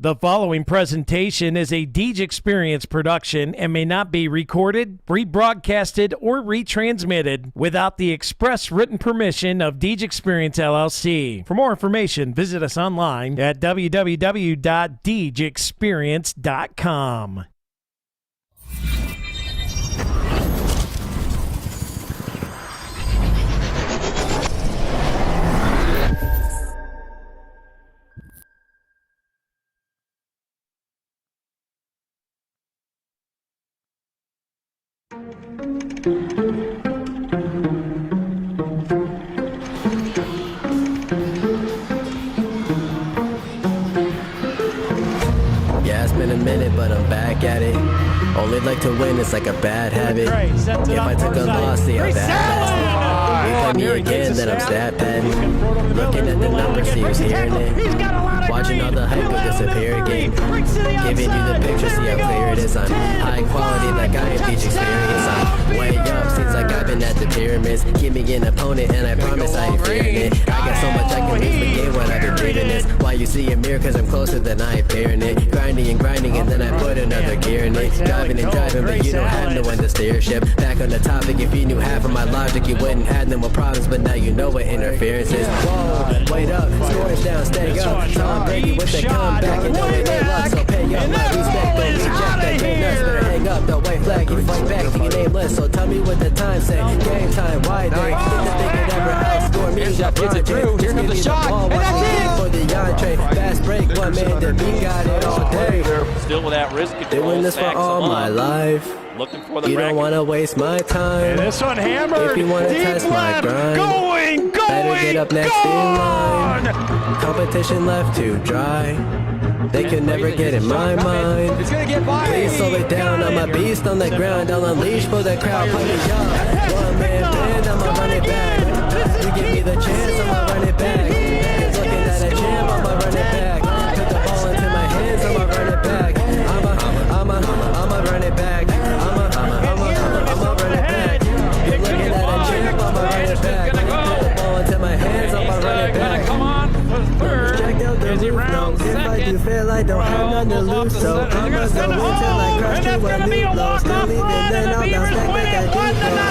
The following presentation is a Deej Experience production and may not be recorded, rebroadcasted, or retransmitted without the express written permission of Deej Experience LLC. For more information, visit us online at www.deejexperience.com. Yeah, it's been a minute, but I'm back at it. Only like to win, it's like a bad habit. If I took a loss, see how that lasted. You play me again, then I'm stat padding. Looking at the numbers, see who's hearing it. Watching all the hype will disappear again. Giving you the picture, see how clear it is. I'm high quality, like I am Deej Experience. I'm way up, seems like I've been at the pyramids. Give me an opponent, and I promise I ain't fearing it. I got so much I can lose, but yeah, what I've been treating this. Why you see a mirror, cause I'm closer than I appearing it. Grinding and grinding, and then I put another gear in it. Driving and driving, but you don't have no one to steer ship. Back on the topic, if you knew half of my logic, you wouldn't have no more problems, but now you know what interference is. Whoa, wait up, scores down, stay up. Tom Brady with the comeback, and know it ain't luck, so pay up my respect, don't reject that game nuts, better hang up, the white flag, you fight back to your nameless, so tell me what the time say, game time, why they think that they could ever outscore me, that project, here comes the shot, and that's it! For the entree, fast break, one man to beat, got it all day. Still with that wrist control. Doing this for all my life. Looking for the you don't want to waste my time. And this one hammered. If you want to Deep test left. my grind, better get up next in line. Competition left to dry. They can never get in my mind. It's gonna get by. Please slow it down. I'm a beast on the ground. I'll unleash for the crowd. Put me up. One man band. I'ma run it back. You give me the chance. I'ma run it back. Looking at a champ. I'ma run it back. Put the ball into my hands. I'ma run it back. I'ma run it back. I'ma run it back. You're looking at a champ. I'ma run it back. Put the ball into my hands. I'ma run it back. Come on for third. Check out the roof, no. If I do fail, I don't have none to lose, so I'ma go until I crash to a new low. Still leaving, then I'll bounce back like I do.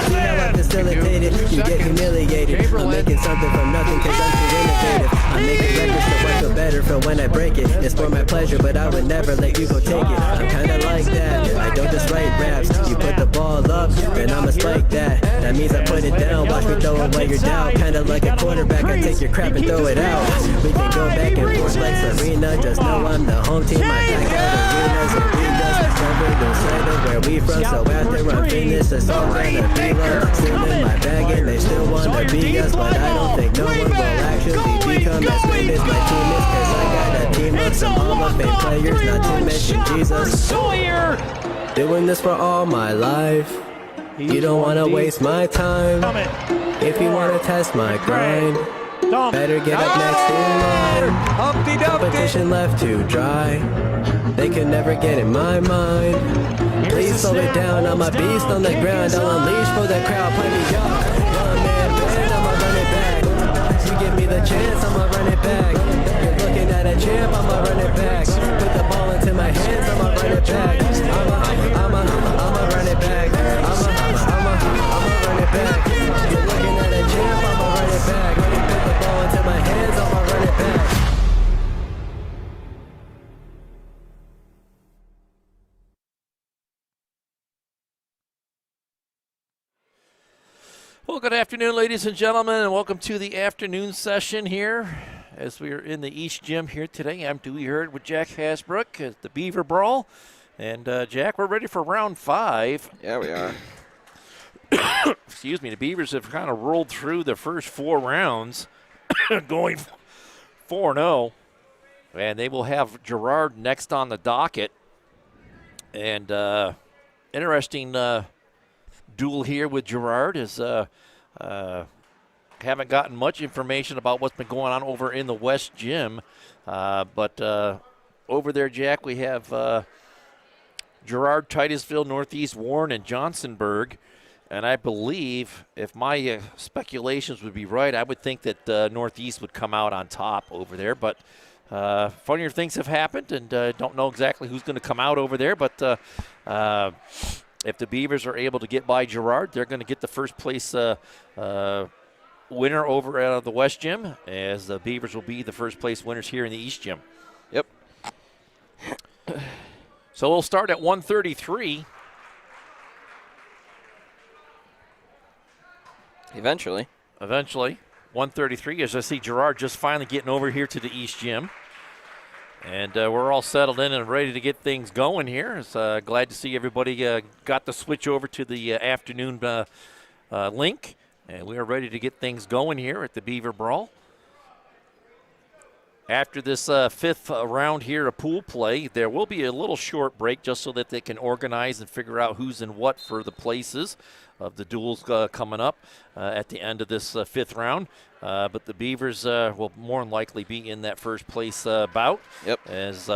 See how I facilitate it, you get humiliated. I'm making something from nothing cause I'm too innovative. I'm making records so I feel better for when I break it. It's for my pleasure, but I would never let you go take it. I'm kinda like that, I don't just write raps. You put the ball up, then I'ma spike that. That means I put it down, watch me throw away your doubt. Kinda like a quarterback, I take your crap and throw it out. We can go back and forth like Serena, just know I'm the home team. I back out arenas and arenas. Never don't say where we from, so after I'm finished, it's all gonna be love. Still in my bag and they still wanna be us, but I don't think no one will actually become as great as my team is, cause I got a team of some Hall of Fame players, not to mention Jesus. Doing this for all my life. You don't wanna waste my time. If you wanna test my grind, better get up next in line. Competition left to dry. They can never get in my mind. Please slow it down. I'm a beast on the ground. I'll unleash for the crowd. Play me up. One man band. I'ma run it back. You give me the chance. I'ma run it back. You're looking at a champ. I'ma run it back. Put the ball into my hands. I'ma run it back. I'ma run it back. I'ma run it back. You're looking at a champ. I'ma run it back. Put the ball into my hands. I'ma run it back. Well, good afternoon, ladies and gentlemen, and welcome to the afternoon session here as we are in the East Gym here today. I'm Dewey Hurd with Jack Hasbrook at the Beaver Brawl. And, Jack, we're ready for round 5. Yeah, we are. Excuse me, the Beavers have kind of rolled through the first 4 rounds, going 4-0. And they will have Girard next on the docket. And interesting duel here with Girard is haven't gotten much information about what's been going on over in the West Gym. But over there, Jack, we have Girard, Titusville, Northeast Warren, and Johnsonburg. And I believe, if my speculations would be right, I would think that Northeast would come out on top over there. But funnier things have happened, and don't know exactly who's going to come out over there. But if the Beavers are able to get by Girard, they're going to get the first place winner over at the West Gym, as the Beavers will be the first place winners here in the East Gym. Yep. So we'll start at 133. Eventually. 133, as I see Girard just finally getting over here to the East Gym. And we're all settled in and ready to get things going here. It's glad to see everybody got the switch over to the afternoon link. And we are ready to get things going here at the Beaver Brawl. After this fifth round here of pool play, there will be a little short break just so that they can organize and figure out who's in what for the places of the duels coming up at the end of this fifth round. But the Beavers will more than likely be in that first place bout. Yep. As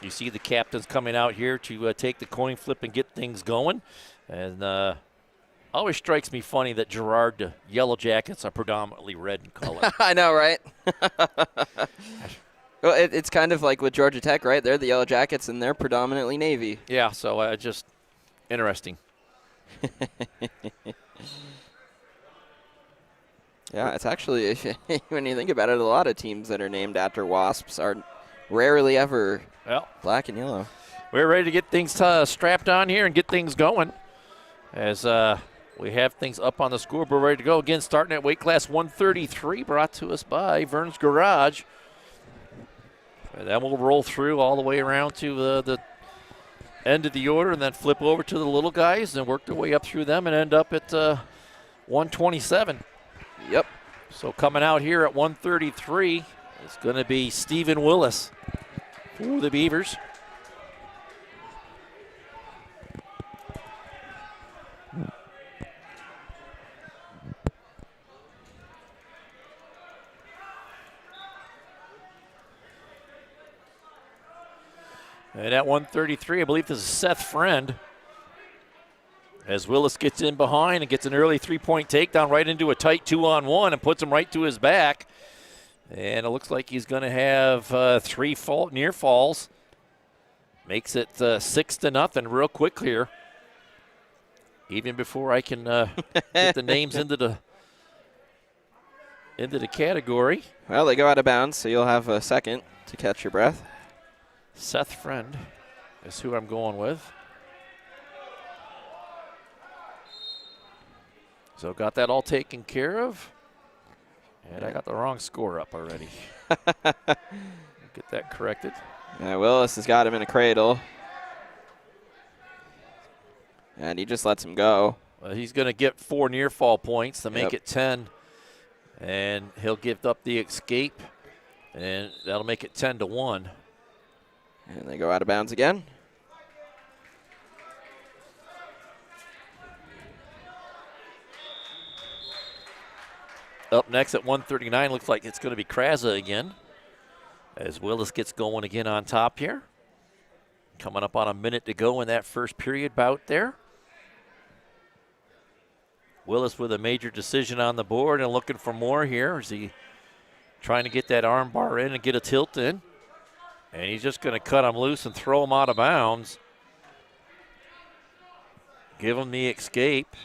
you see the captains coming out here to take the coin flip and get things going. And always strikes me funny that Girard Yellow Jackets are predominantly red in color. I know, right? Well, it's kind of like with Georgia Tech, right? They're the Yellow Jackets, and they're predominantly Navy. Yeah, so just interesting. Yeah, it's actually, when you think about it, a lot of teams that are named after Wasps are rarely ever black and yellow. We're ready to get things strapped on here and get things going. As we have things up on the scoreboard ready to go. Again, starting at weight class 133, brought to us by Vern's Garage. And then we'll roll through all the way around to the end of the order and then flip over to the little guys and work their way up through them and end up at 127. Yep. So coming out here at 133 is going to be Stephen Willis for the Beavers. And at 133, I believe this is Seth Friend. As Willis gets in behind and gets an early three-point takedown right into a tight 2-on-1 and puts him right to his back. And it looks like he's going to have three near falls. Makes it 6-0 real quick here. Even before I can get the names into the category. Well, they go out of bounds, so you'll have a second to catch your breath. Seth Friend is who I'm going with. So got that all taken care of. And I got the wrong score up already. Get that corrected. Yeah, Willis has got him in a cradle. And he just lets him go. Well, he's going to get 4 near fall points to make it 10. And he'll give up the escape. And that'll make it 10-1. And they go out of bounds again. Up next at 139, looks like it's going to be Kraza again. As Willis gets going again on top here. Coming up on a minute to go in that first period bout there. Willis with a major decision on the board and looking for more here. Is he trying to get that arm bar in and get a tilt in? And he's just going to cut him loose and throw him out of bounds. Give him the escape.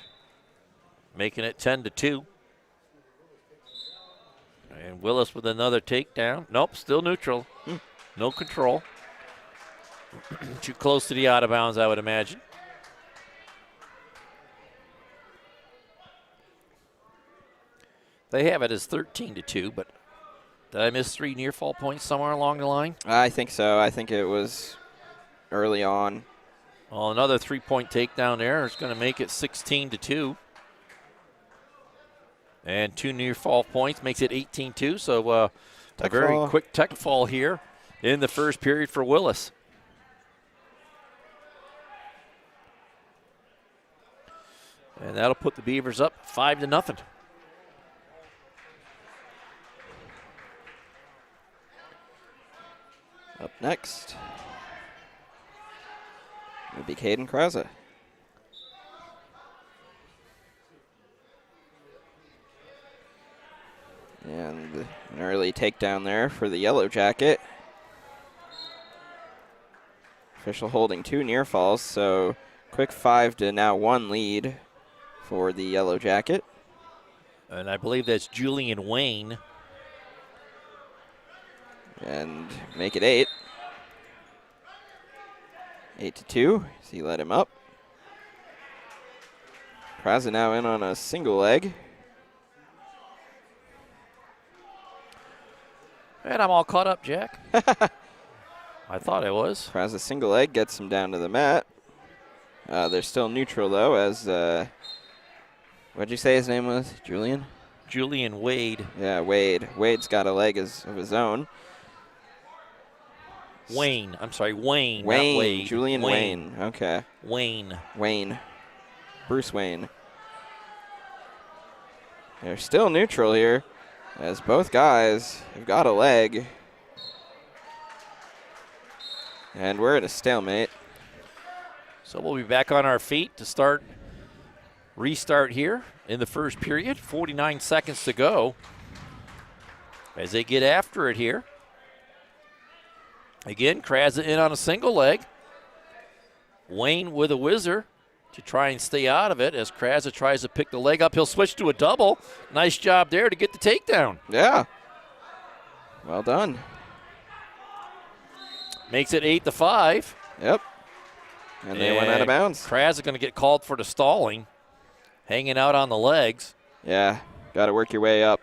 Making it 10-2. And Willis with another takedown. Nope, still neutral. No control. Too close to the out of bounds, I would imagine. They have it as 13-2, but did I miss 3 near fall points somewhere along the line? I think so. I think it was early on. Well, another 3-point takedown there is going to make it 16-2. And 2 near fall points makes it 18-2. So a very quick tech fall here in the first period for Willis. And that'll put the Beavers up 5-0. Up next will be Caden Kraza. And an early takedown there for the Yellow Jacket. Official holding 2 near falls, so quick 5 to now 1 lead for the Yellow Jacket. And I believe that's Julian Wayne. And make it 8. 8-2, as he let him up. Praza now in on a single leg. And I'm all caught up, Jack. I thought I was. Praza single leg gets him down to the mat. They're still neutral, though, as, what'd you say his name was? Julian? Julian Wade. Yeah, Wade. Wade's got a leg of his own. Wayne. I'm sorry, Wayne. Wayne. Not Wade. Julian Wayne. Okay. Wayne. Wayne. Bruce Wayne. They're still neutral here, as both guys have got a leg. And we're at a stalemate. So we'll be back on our feet to restart here in the first period. 49 seconds to go as they get after it here. Again, Kraza in on a single leg. Wayne with a whizzer to try and stay out of it as Kraza tries to pick the leg up. He'll switch to a double. Nice job there to get the takedown. Yeah. Well done. Makes it 8-5. Yep. And they went out of bounds. Kraza going to get called for the stalling. Hanging out on the legs. Yeah. Got to work your way up.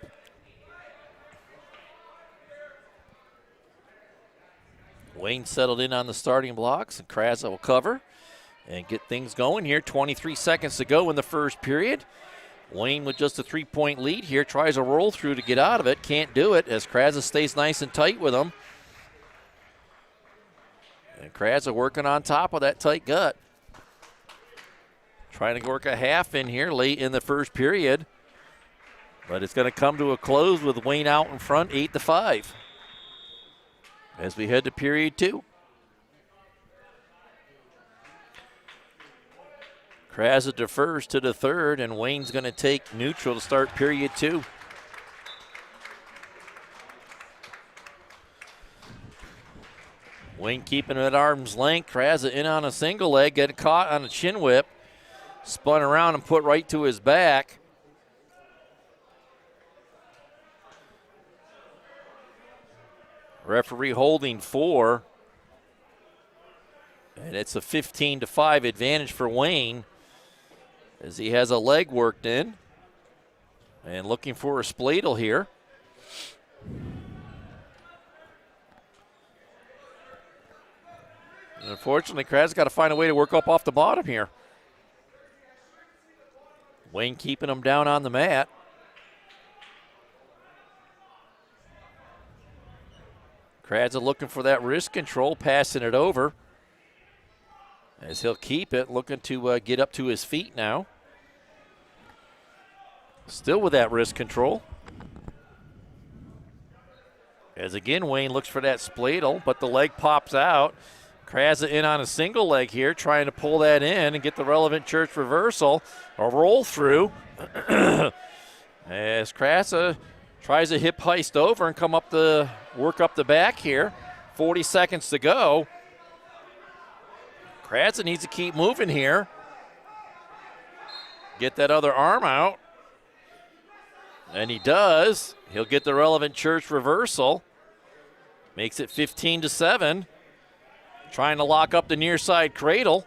Wayne settled in on the starting blocks, and Kraza will cover and get things going here. 23 seconds to go in the first period. Wayne with just a 3-point lead here tries a roll through to get out of it. Can't do it as Kraza stays nice and tight with him. And Kraza working on top of that tight gut. Trying to work a half in here late in the first period. But it's going to come to a close with Wayne out in front, 8-5. As we head to period 2. Kraza defers to the third, and Wayne's going to take neutral to start period 2. Wayne keeping it at arm's length. Kraza in on a single leg, getting caught on a chin whip. Spun around and put right to his back. Referee holding 4. And it's a 15-5 advantage for Wayne as he has a leg worked in. And looking for a spladle here. And unfortunately, Kraza's got to find a way to work up off the bottom here. Wayne keeping him down on the mat. Kraza looking for that wrist control, passing it over. As he'll keep it, looking to get up to his feet now. Still with that wrist control. As again, Wayne looks for that spladle, but the leg pops out. Kraza in on a single leg here, trying to pull that in and get the relevant church reversal. A roll through. As Kraza tries a hip heist over and work up the back here. 40 seconds to go. Kraza needs to keep moving here. Get that other arm out. And he does. He'll get the relevant church reversal. Makes it 15-7. Trying to lock up the near side cradle.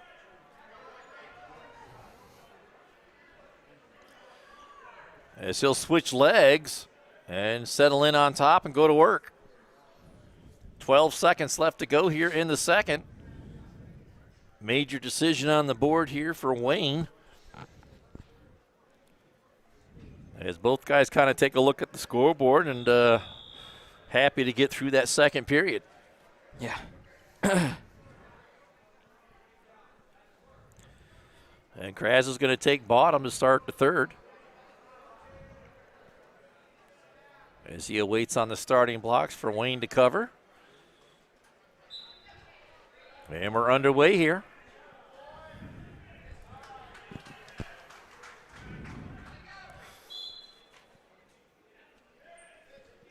As he'll switch legs and settle in on top and go to work. 12 seconds left to go here in the second. Major decision on the board here for Wayne. As both guys kind of take a look at the scoreboard and happy to get through that second period. Yeah. And Kraza's going to take bottom to start the third. As he awaits on the starting blocks for Wayne to cover. And we're underway here.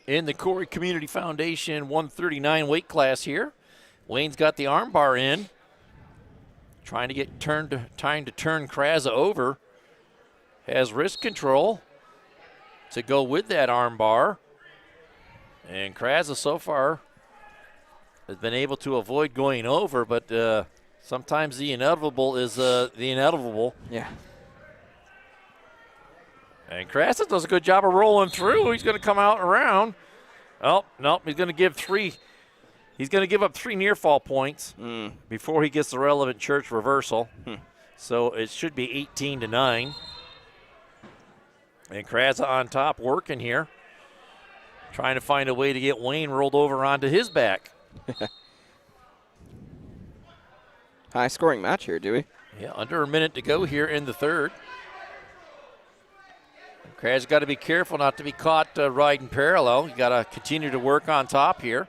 in the Corry Community Foundation 139 weight class here. Wayne's got the arm bar in, trying to get time to turn Kraza over. Has wrist control to go with that arm bar. And Kraza so far has been able to avoid going over, but sometimes the inevitable is the inevitable. Yeah. And Kraza does a good job of rolling through. He's going to come out around. Oh, no, he's going to give three. He's going to give up 3 near fall points before he gets the relevant church reversal. So it should be 18-9. And Kraza on top working here, trying to find a way to get Wayne rolled over onto his back. High scoring match here, Dewey. Yeah, under a minute to go here in the third. Kraza's got to be careful not to be caught riding parallel. You got to continue to work on top here.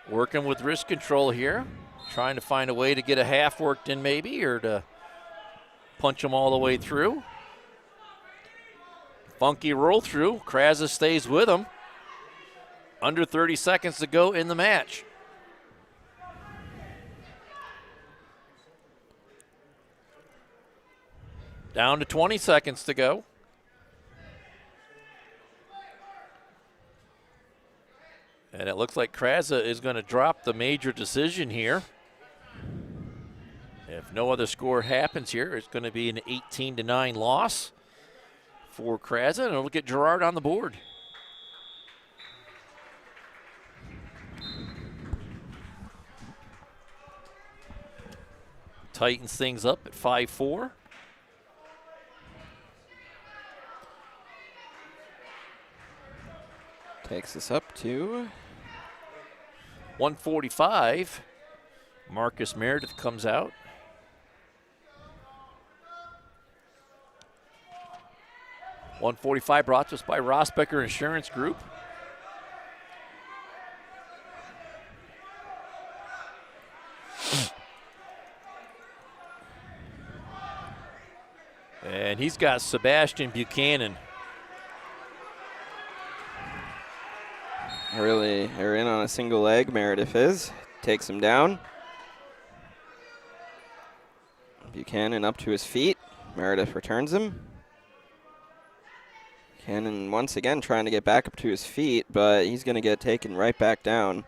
Working with wrist control here, trying to find a way to get a half worked in maybe, or to punch them all the way through. Funky roll through. Kraza stays with him. Under 30 seconds to go in the match. Down to 20 seconds to go. And it looks like Kraza is going to drop the major decision here. If no other score happens here, it's going to be an 18-9 loss for Kraza, and it'll get Gerard on the board. Tightens things up at 5-4. Takes us up to 145. Marcus Meredith comes out. $145 brought to us by Rosbecker Insurance Group. And he's got Sebastian Buchanan. Really, they're in on a single leg, Meredith is. Takes him down. Buchanan up to his feet. Meredith returns him. Buchanan once again trying to get back up to his feet, but he's going to get taken right back down.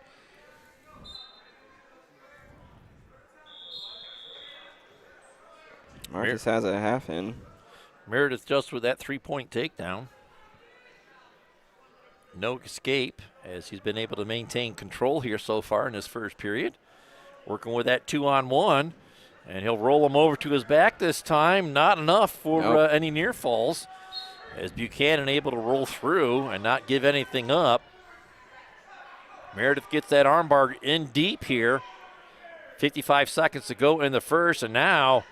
Marcus has a half in. Meredith just with that 3-point takedown. No escape, as he's been able to maintain control here so far in this first period. Working with that 2-on-1, and he'll roll him over to his back this time. Not enough for any near falls, as Buchanan able to roll through and not give anything up. Meredith gets that armbar in deep here. 55 seconds to go in the first, and now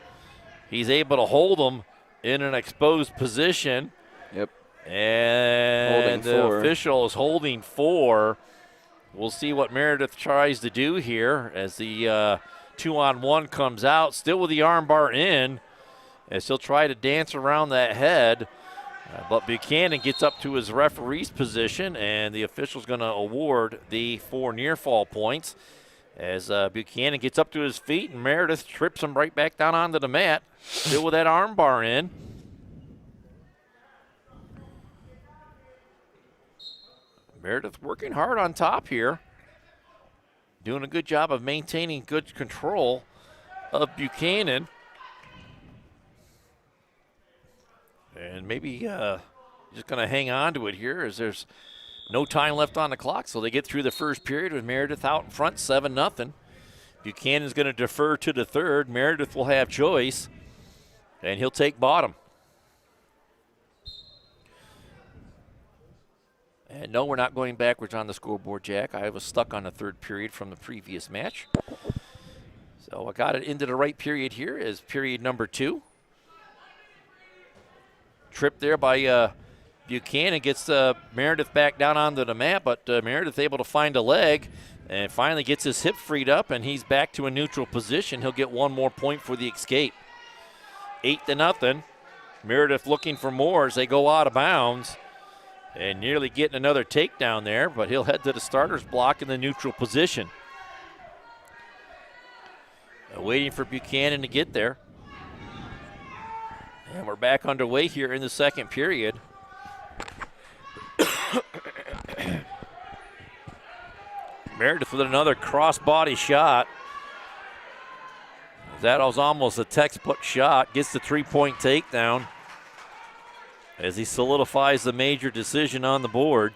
he's able to hold him in an exposed position. Yep. And the official is holding 4. We'll see what Meredith tries to do here as the 2-on-1 comes out, still with the armbar in, as he'll try to dance around that head. But Buchanan gets up to his referee's position, and the official's going to award the 4 near fall points as Buchanan gets up to his feet, and Meredith trips him right back down onto the mat, still with that armbar in. Meredith working hard on top here, doing a good job of maintaining good control of Buchanan. And maybe just going to hang on to it here as there's no time left on the clock. So they get through the first period with Meredith out in front, 7-0. Buchanan's going to defer to the third. Meredith will have choice, and he'll take bottom. And no, we're not going backwards on the scoreboard, Jack. I was stuck on the third period from the previous match. So I got it into the right period here as period number 2. Trip there by Buchanan gets Meredith back down onto the mat, but Meredith able to find a leg and finally gets his hip freed up, and he's back to a neutral position. He'll get 1 more point for the escape. 8-0. Meredith looking for more as they go out of bounds and nearly getting another takedown there, but he'll head to the starter's block in the neutral position. Waiting for Buchanan to get there. And we're back underway here in the second period. Meredith with another cross-body shot. That was almost a textbook shot. Gets the three-point takedown as he solidifies the major decision on the board.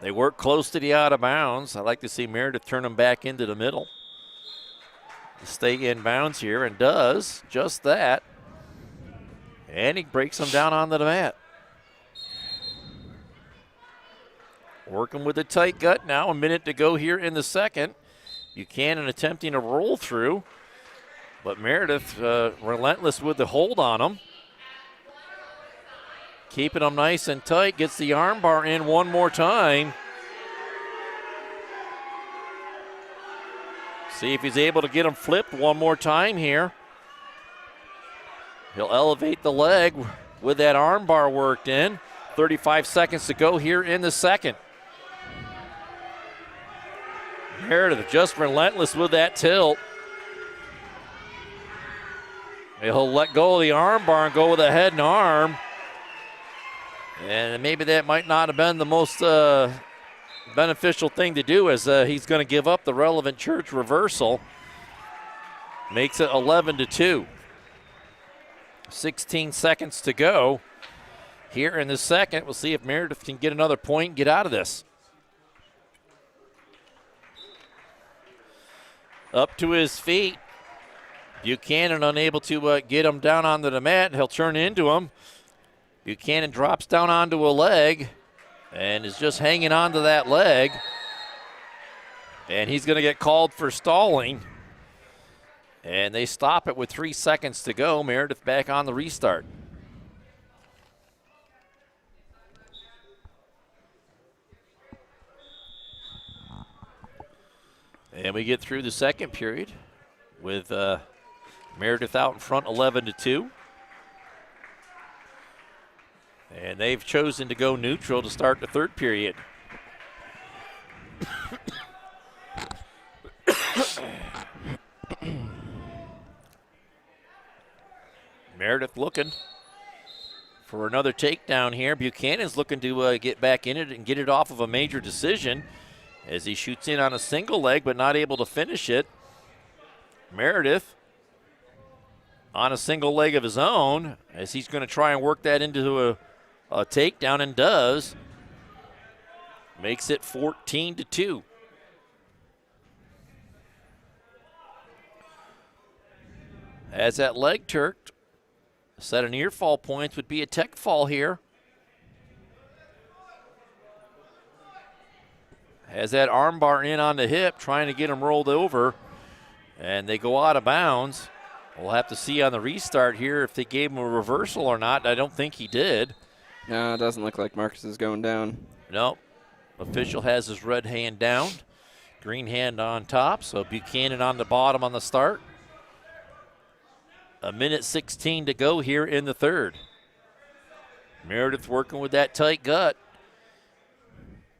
They work close to the out of bounds. I like to see Meredith turn them back into the middle. Stay in bounds here, and does just that. And he breaks them down onto the mat. Working with a tight gut now, a minute to go here in the second. Buchanan attempting to roll through, but Meredith relentless with the hold on him. Keeping him nice and tight, gets the arm bar in one more time. See if he's able to get him flipped one more time here. He'll elevate the leg with that arm bar worked in. 35 seconds to go here in the second. Meredith just relentless with that tilt. He'll let go of the arm bar and go with a head and arm. And maybe that might not have been the most beneficial thing to do, as he's going to give up the relevant church reversal. Makes it 11-2. 16 seconds to go here in the second. We'll see if Meredith can get another point and get out of this. Up to his feet. Buchanan unable to get him down onto the mat. He'll turn into him. Buchanan drops down onto a leg and is just hanging onto that leg. And he's going to get called for stalling. And they stop it with 3 seconds to go. Meredith back on the restart. And we get through the second period with Meredith out in front 11-2. And they've chosen to go neutral to start the third period. Meredith looking for another takedown here. Buchanan's looking to get back in it and get it off of a major decision as he shoots in on a single leg but not able to finish it. Meredith on a single leg of his own as he's going to try and work that into a takedown, and does. Makes it 14-2. As that leg turked, a set of near fall points would be a tech fall here. Has that arm bar in on the hip, trying to get him rolled over, and they go out of bounds. We'll have to see on the restart here if they gave him a reversal or not. I don't think he did. No, it doesn't look like Marcus is going down. No. Official has his red hand down, green hand on top, so Buchanan on the bottom on the start. A minute 16 to go here in the third. Meredith working with that tight gut.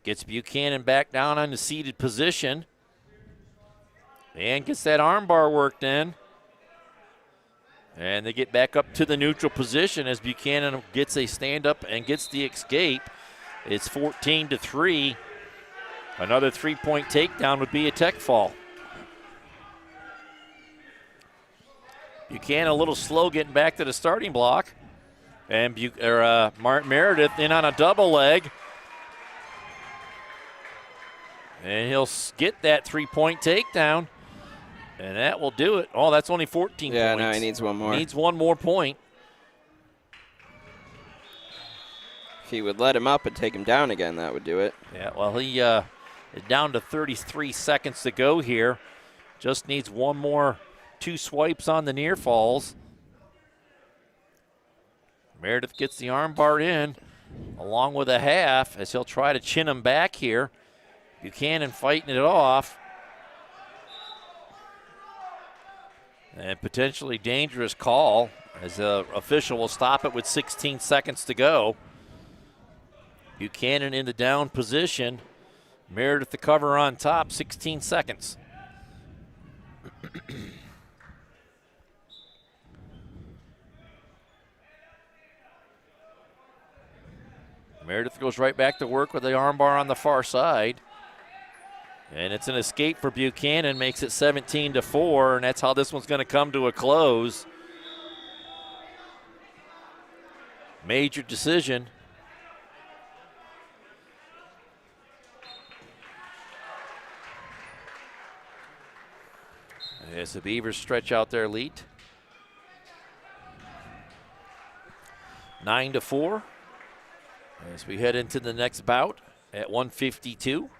Gets Buchanan back down on the seated position. And gets that arm bar worked in. And they get back up to the neutral position as Buchanan gets a stand-up and gets the escape. It's 14-3. Another three-point takedown would be a tech fall. Buchanan a little slow getting back to the starting block. And Meredith in on a double leg. And he'll get that three-point takedown. And that will do it. Oh, that's only 14 points. Yeah, no, he needs one more. Needs one more point. If he would let him up and take him down again, that would do it. Yeah, well, he is down to 33 seconds to go here. Just needs one more, 2 swipes on the near falls. Meredith gets the arm bar in along with a half as he'll try to chin him back here. Buchanan fighting it off. And potentially dangerous call as the official will stop it with 16 seconds to go. Buchanan in the down position. Meredith the cover on top, 16 seconds. Meredith goes right back to work with the armbar on the far side. And it's an escape for Buchanan, makes it 17-4, and that's how this one's going to come to a close. Major decision. As the Beavers stretch out their lead. 9-4. As we head into the next bout at 152.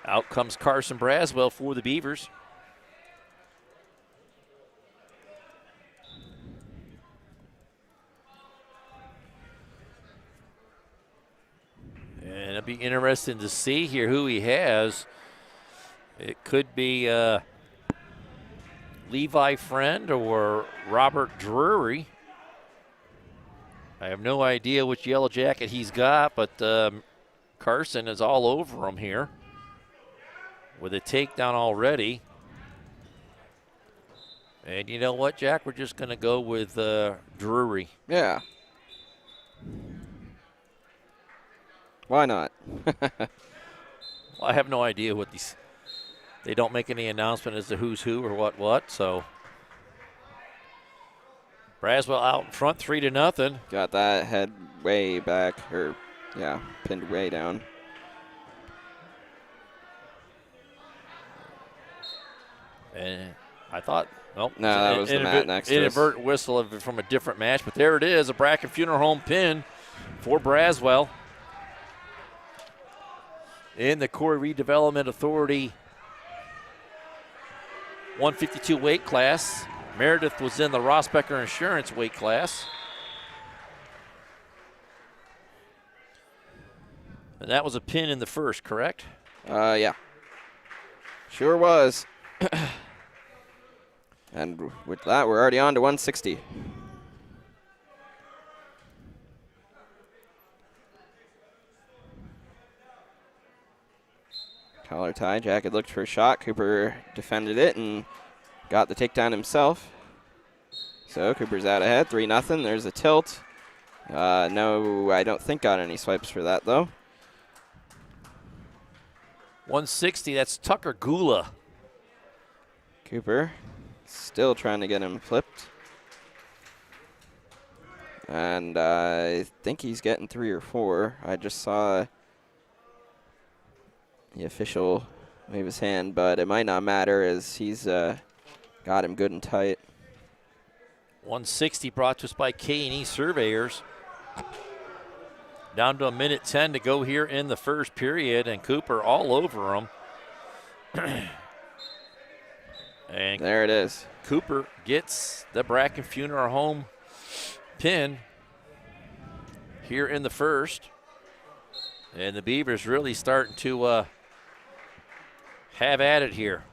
Out comes Carson Braswell for the Beavers. And it'll be interesting to see here who he has. It could be Levi Friend or Robert Drury. I have no idea which yellow jacket he's got, but Carson is all over him here with a takedown already. And you know what, Jack? We're just going to go with Drury. Yeah. Why not? Well, I have no idea what these. They don't make any announcement as to who's who or what. So Braswell out in front, 3-0. Got that head way back, or yeah, pinned way down. And I thought, nope. No, that was the mat next to us. Inadvertent whistle from a different match, but there it is, a Bracken Funeral Home pin for Braswell. In the Corey Redevelopment Authority 152 weight class. Meredith was in the Rossbecker Insurance weight class. And that was a pin in the first, correct? Yeah. Sure was. And with that, we're already on to 160. Collar tie. Jacket looked for a shot. Cooper defended it and got the takedown himself. So Cooper's out ahead, 3-0. There's a tilt. No, I don't think got any swipes for that, though. 160, that's Tucker Gula. Cooper still trying to get him flipped. And I think he's getting 3 or 4. I just saw the official wave his hand, but it might not matter as he's got him good and tight. 160 brought to us by K&E Surveyors. Down to 1:10 to go here in the first period, and Cooper all over him. And there it is. Cooper gets the Bracken Funeral Home pin here in the first. And the Beavers really starting to have at it here.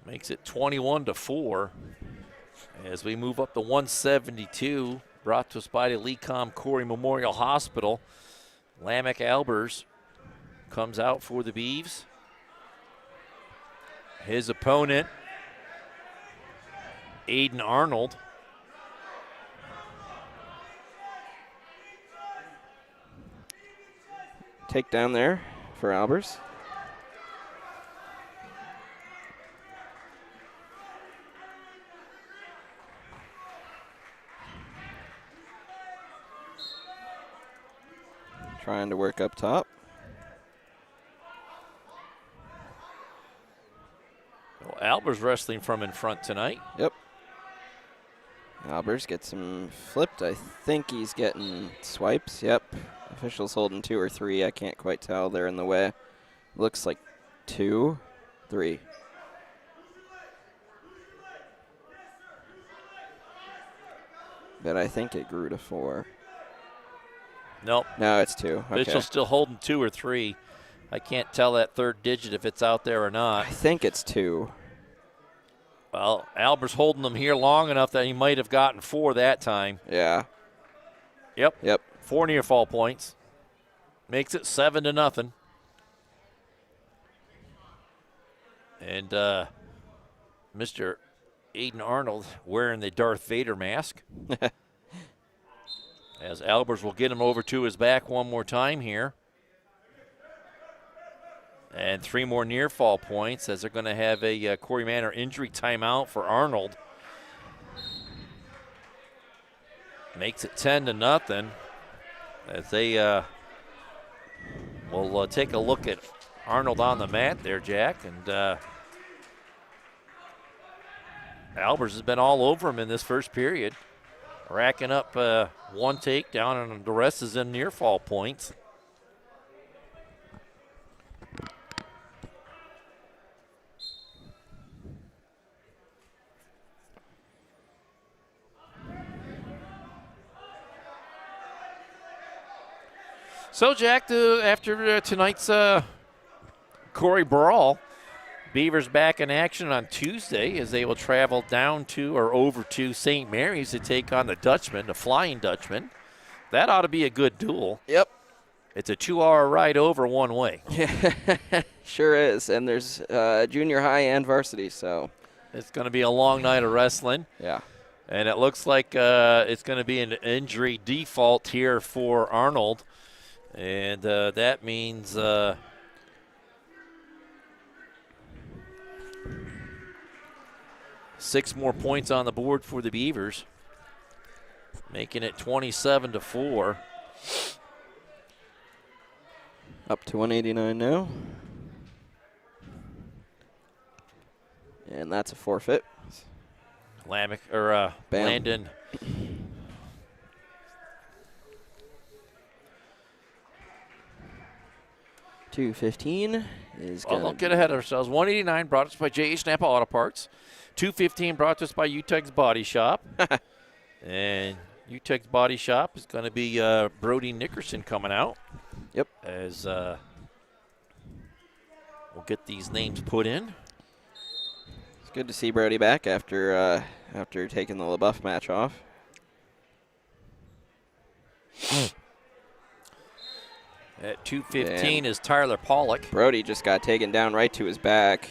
Makes it 21-4 as we move up to 172. Brought to us by the Lecom Corey Memorial Hospital. Lamech Albers comes out for the Beavs. His opponent, Aiden Arnold. Takedown there for Albers. Trying to work up top. Well, Albers wrestling from in front tonight. Yep. Albers gets him flipped. I think he's getting swipes. Yep. Officials holding 2 or 3. I can't quite tell. They're in the way. Looks like 2, 3. But I think it grew to 4. Nope. No, it's 2. Okay. Mitchell's still holding 2 or 3. I can't tell that third digit if it's out there or not. I think it's 2. Well, Albert's holding them here long enough that he might have gotten 4 that time. Yeah. Yep. 4 near fall points. Makes it 7-0. And Mr. Aiden Arnold wearing the Darth Vader mask. As Albers will get him over to his back one more time here. And 3 more near fall points as they're going to have a Corey Manor injury timeout for Arnold. Makes it 10-0 as they will take a look at Arnold on the mat there, Jack. And Albers has been all over him in this first period, racking up 1 takedown, and the rest is in near fall points. So, Jack, after tonight's Corry Brawl, Beavers back in action on Tuesday as they will travel down to or over to St. Mary's to take on the Dutchman, the Flying Dutchman. That ought to be a good duel. Yep. It's a 2-hour ride over one way. Sure is. And there's junior high and varsity, so. It's going to be a long night of wrestling. Yeah. And it looks like it's going to be an injury default here for Arnold. And that means 6 more points on the board for the Beavers, making it 27-4. Up to 189 now. And that's a forfeit. Landon. $2.15 is Well, don't get ahead of ourselves. 189 brought us by J.H. Napa Auto Parts. $2.15 brought us by UTEG's Body Shop. And UTEG's Body Shop is going to be Brody Nickerson coming out. Yep. As we'll get these names put in. It's good to see Brody back after taking the LaBeouf match off. At 2:15 is Tyler Pollock. Brody just got taken down right to his back.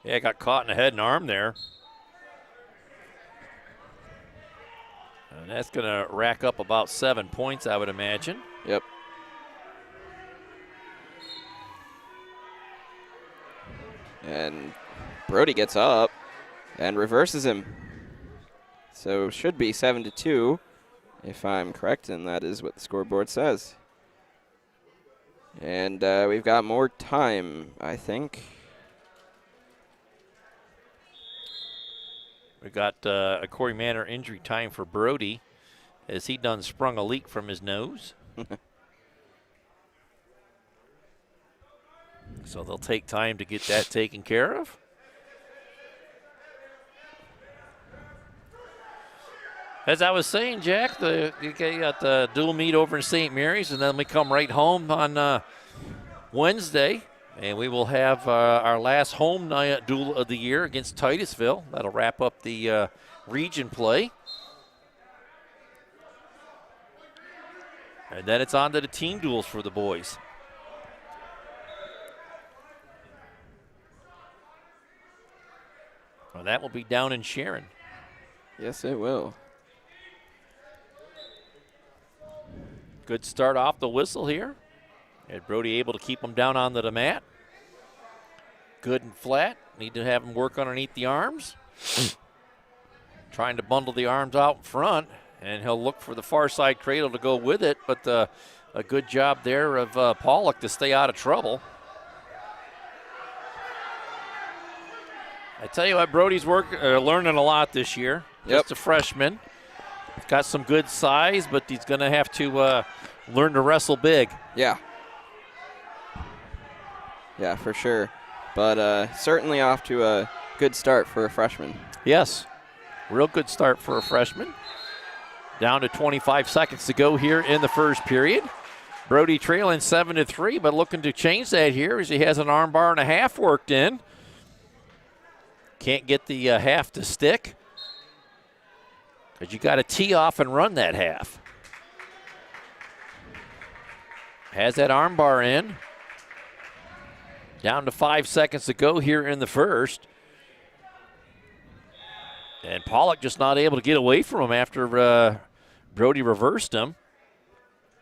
Yeah, got caught in the head and arm there. And that's going to rack up about 7 points, I would imagine. Yep. And Brody gets up and reverses him. So should be 7-2, if I'm correct, and that is what the scoreboard says. And we've got more time, I think. We got a Corey Manor injury time for Brody as he done sprung a leak from his nose. So they'll take time to get that taken care of. As I was saying, Jack, you got the dual meet over in St. Mary's, and then we come right home on Wednesday, and we will have our last home night duel of the year against Titusville. That'll wrap up the region play. And then it's on to the team duels for the boys. Well, that will be down in Sharon. Yes, it will. Good start off the whistle here. And Brody able to keep him down onto the mat. Good and flat. Need to have him work underneath the arms. Trying to bundle the arms out in front. And he'll look for the far side cradle to go with it. But a good job there of Pollock to stay out of trouble. I tell you what, Brody's learning a lot this year. Yep. Just a freshman. He's got some good size, but he's going to have to learn to wrestle big. Yeah. Yeah, for sure. But certainly off to a good start for a freshman. Yes, real good start for a freshman. Down to 25 seconds to go here in the first period. Brody trailing 7-3, but looking to change that here as he has an arm bar and a half worked in. Can't get the half to stick because you got to tee off and run that half. Has that arm bar in. Down to 5 seconds to go here in the first. And Pollock just not able to get away from him after Brody reversed him.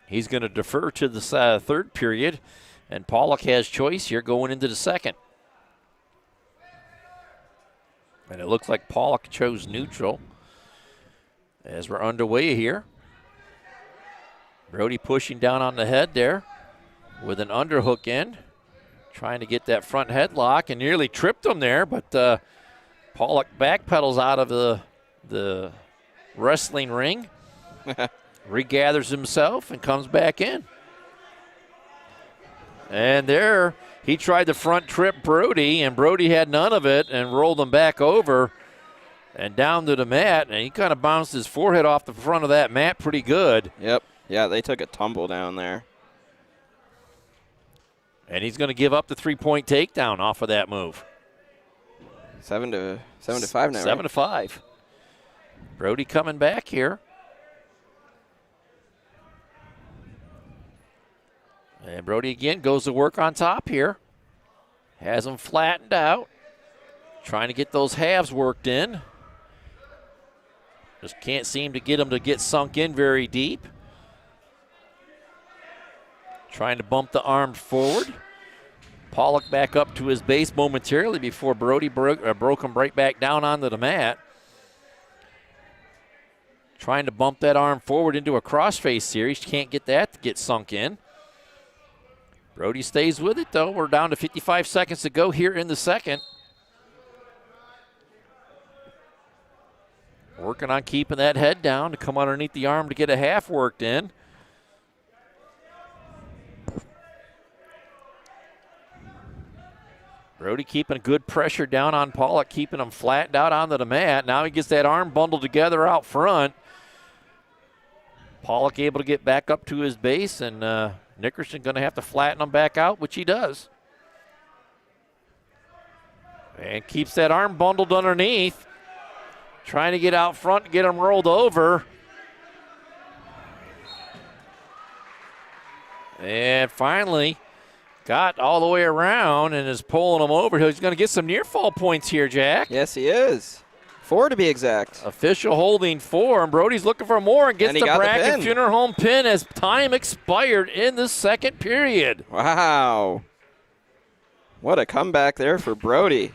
He's going to defer to the third period, and Pollock has choice here going into the second. And it looks like Pollock chose neutral as we're underway here. Brody pushing down on the head there with an underhook in, trying to get that front headlock and nearly tripped him there, but Pollock backpedals out of the wrestling ring, regathers himself, and comes back in. And there, he tried to front trip Brody, and Brody had none of it and rolled him back over and down to the mat, and he kind of bounced his forehead off the front of that mat pretty good. Yep. Yeah, they took a tumble down there. And he's going to give up the three-point takedown off of that move. 7 to 5 now. 7 to 5. Brody coming back here. And Brody again goes to work on top here. Has him flattened out. Trying to get those halves worked in. Just can't seem to get him to get sunk in very deep. Trying to bump the arms forward. Pollock back up to his base momentarily before Brody broke him right back down onto the mat. Trying to bump that arm forward into a crossface series. Can't get that to get sunk in. Brody stays with it, though. We're down to 55 seconds to go here in the second. Working on keeping that head down to come underneath the arm to get a half worked in. Brody keeping good pressure down on Pollock, keeping him flattened out onto the mat. Now he gets that arm bundled together out front. Pollock able to get back up to his base, and Nickerson going to have to flatten him back out, which he does. And keeps that arm bundled underneath. Trying to get out front and get him rolled over. And finally got all the way around and is pulling him over. He's going to get some near fall points here, Jack. Yes, he is. 4 to be exact. Official holding 4, and Brody's looking for more and gets the Bracken Funeral Home pin as time expired in the second period. Wow. What a comeback there for Brody.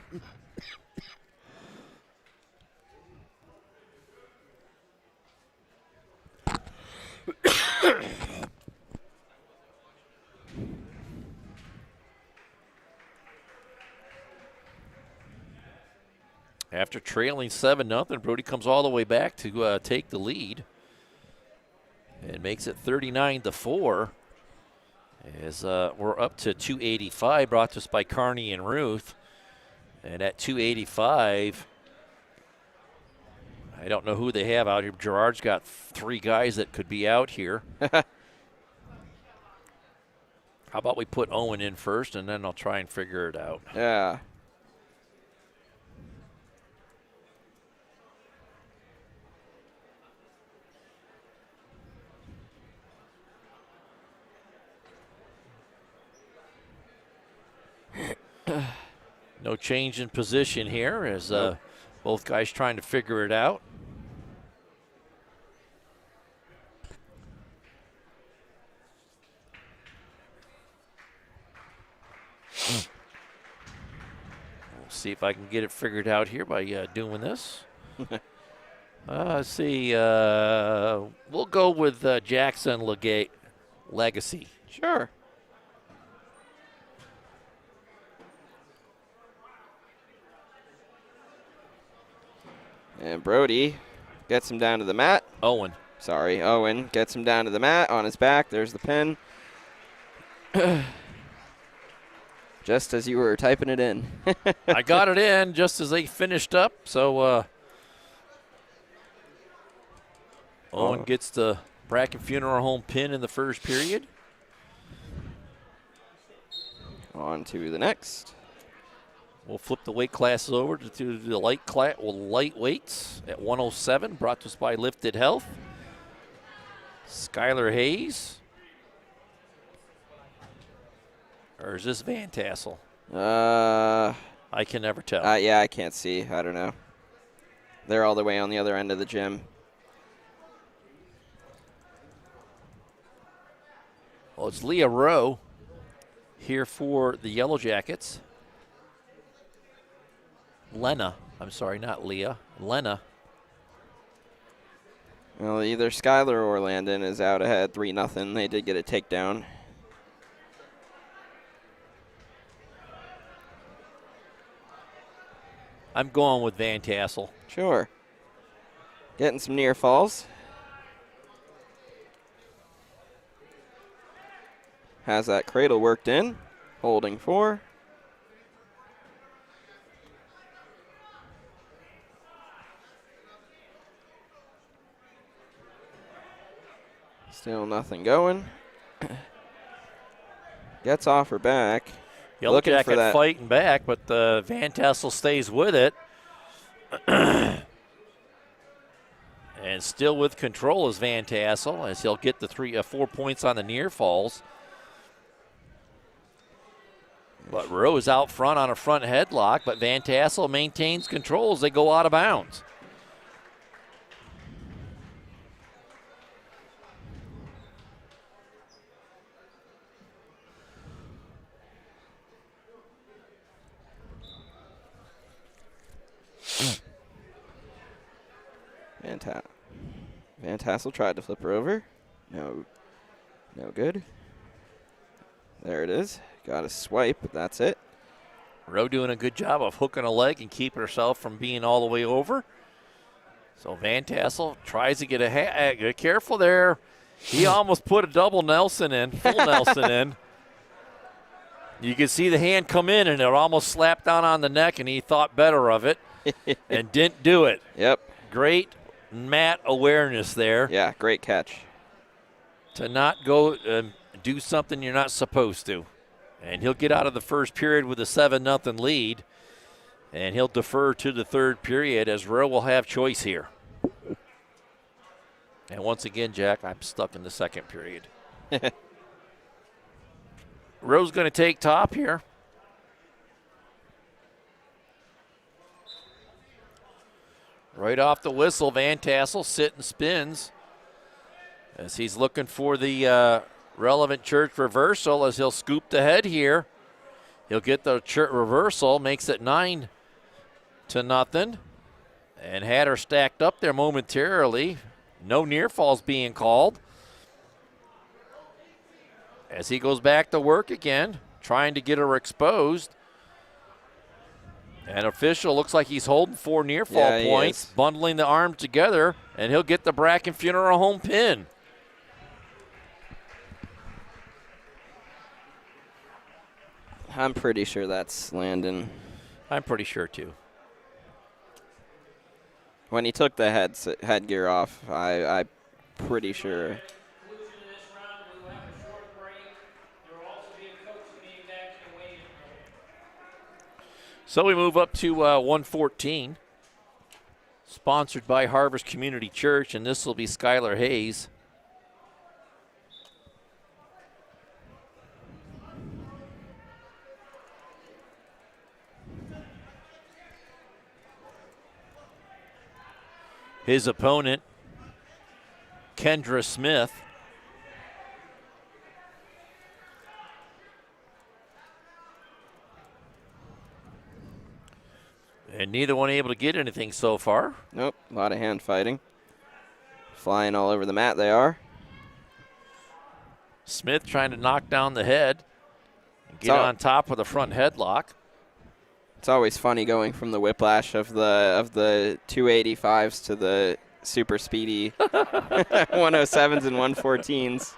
After trailing 7-0, Brody comes all the way back to take the lead and makes it 39-4. As we're up to 285, brought to us by Kearney and Ruth. And at 285, I don't know who they have out here. Gerard's got 3 guys that could be out here. How about we put Owen in first, and then I'll try and figure it out. Yeah. No change in position here as both guys trying to figure it out. We'll see if I can get it figured out here by doing this. Let's see. We'll go with Jackson Legacy. Sure. And Brody gets him down to the mat. Owen gets him down to the mat on his back. There's the pin. Just as you were typing it in. I got it in just as they finished up. So Owen gets the Bracken Funeral Home pin in the first period. On to the next. We'll flip the weight classes over to the lightweights at 107, brought to us by Lifted Health. Skylar Hayes. Or is this Van Tassel? I can never tell. Yeah, I can't see. I don't know. They're all the way on the other end of the gym. Well, it's Leah Rowe here for the Yellow Jackets. Lena. I'm sorry, not Leah. Lena. Well, either Skylar or Landon is out ahead 3-0. They did get a takedown. I'm going with Van Tassel. Sure. Getting some near falls. Has that cradle worked in. Holding 4. Still nothing going. Gets off her back. Yellow Looking Jacket for that. fighting back, but Van Tassel stays with it. And still with control is Van Tassel, as he'll get the 4 points on the near falls. But Rose out front on a front headlock, but Van Tassel maintains control as they go out of bounds. Van Tassel tried to flip her over. No good. There it is. Got a swipe, but that's it. Rowe doing a good job of hooking a leg and keeping herself from being all the way over. So Van Tassel tries to get a careful there. He almost put a double Nelson in, full Nelson in. You could see the hand come in, and it almost slapped down on the neck, and he thought better of it and didn't do it. Yep. Great mat awareness there. Yeah, great catch. To not go do something you're not supposed to. And he'll get out of the first period with a 7-0 lead. And he'll defer to the third period as Rowe will have choice here. And once again, Jack, I'm stuck in the second period. Rowe's going to take top here. Right off the whistle, Van Tassel sit and spins as he's looking for the relevant church reversal as he'll scoop the head here. He'll get the church reversal, makes it 9-0, and had her stacked up there momentarily. No near falls being called. As he goes back to work again, trying to get her exposed. And official looks like he's holding 4 near fall points, bundling the arms together, and he'll get the Bracken Funeral Home pin. I'm pretty sure that's Landon. I'm pretty sure too. When he took the headgear off, I'm pretty sure. So we move up to 114, sponsored by Harvest Community Church, and this will be Skylar Hayes. His opponent, Kendra Smith. And neither one able to get anything so far. Nope, a lot of hand fighting. Flying all over the mat they are. Smith trying to knock down the head and get on top of the front headlock. It's always funny going from the whiplash of the 285s to the super speedy 107s and 114s.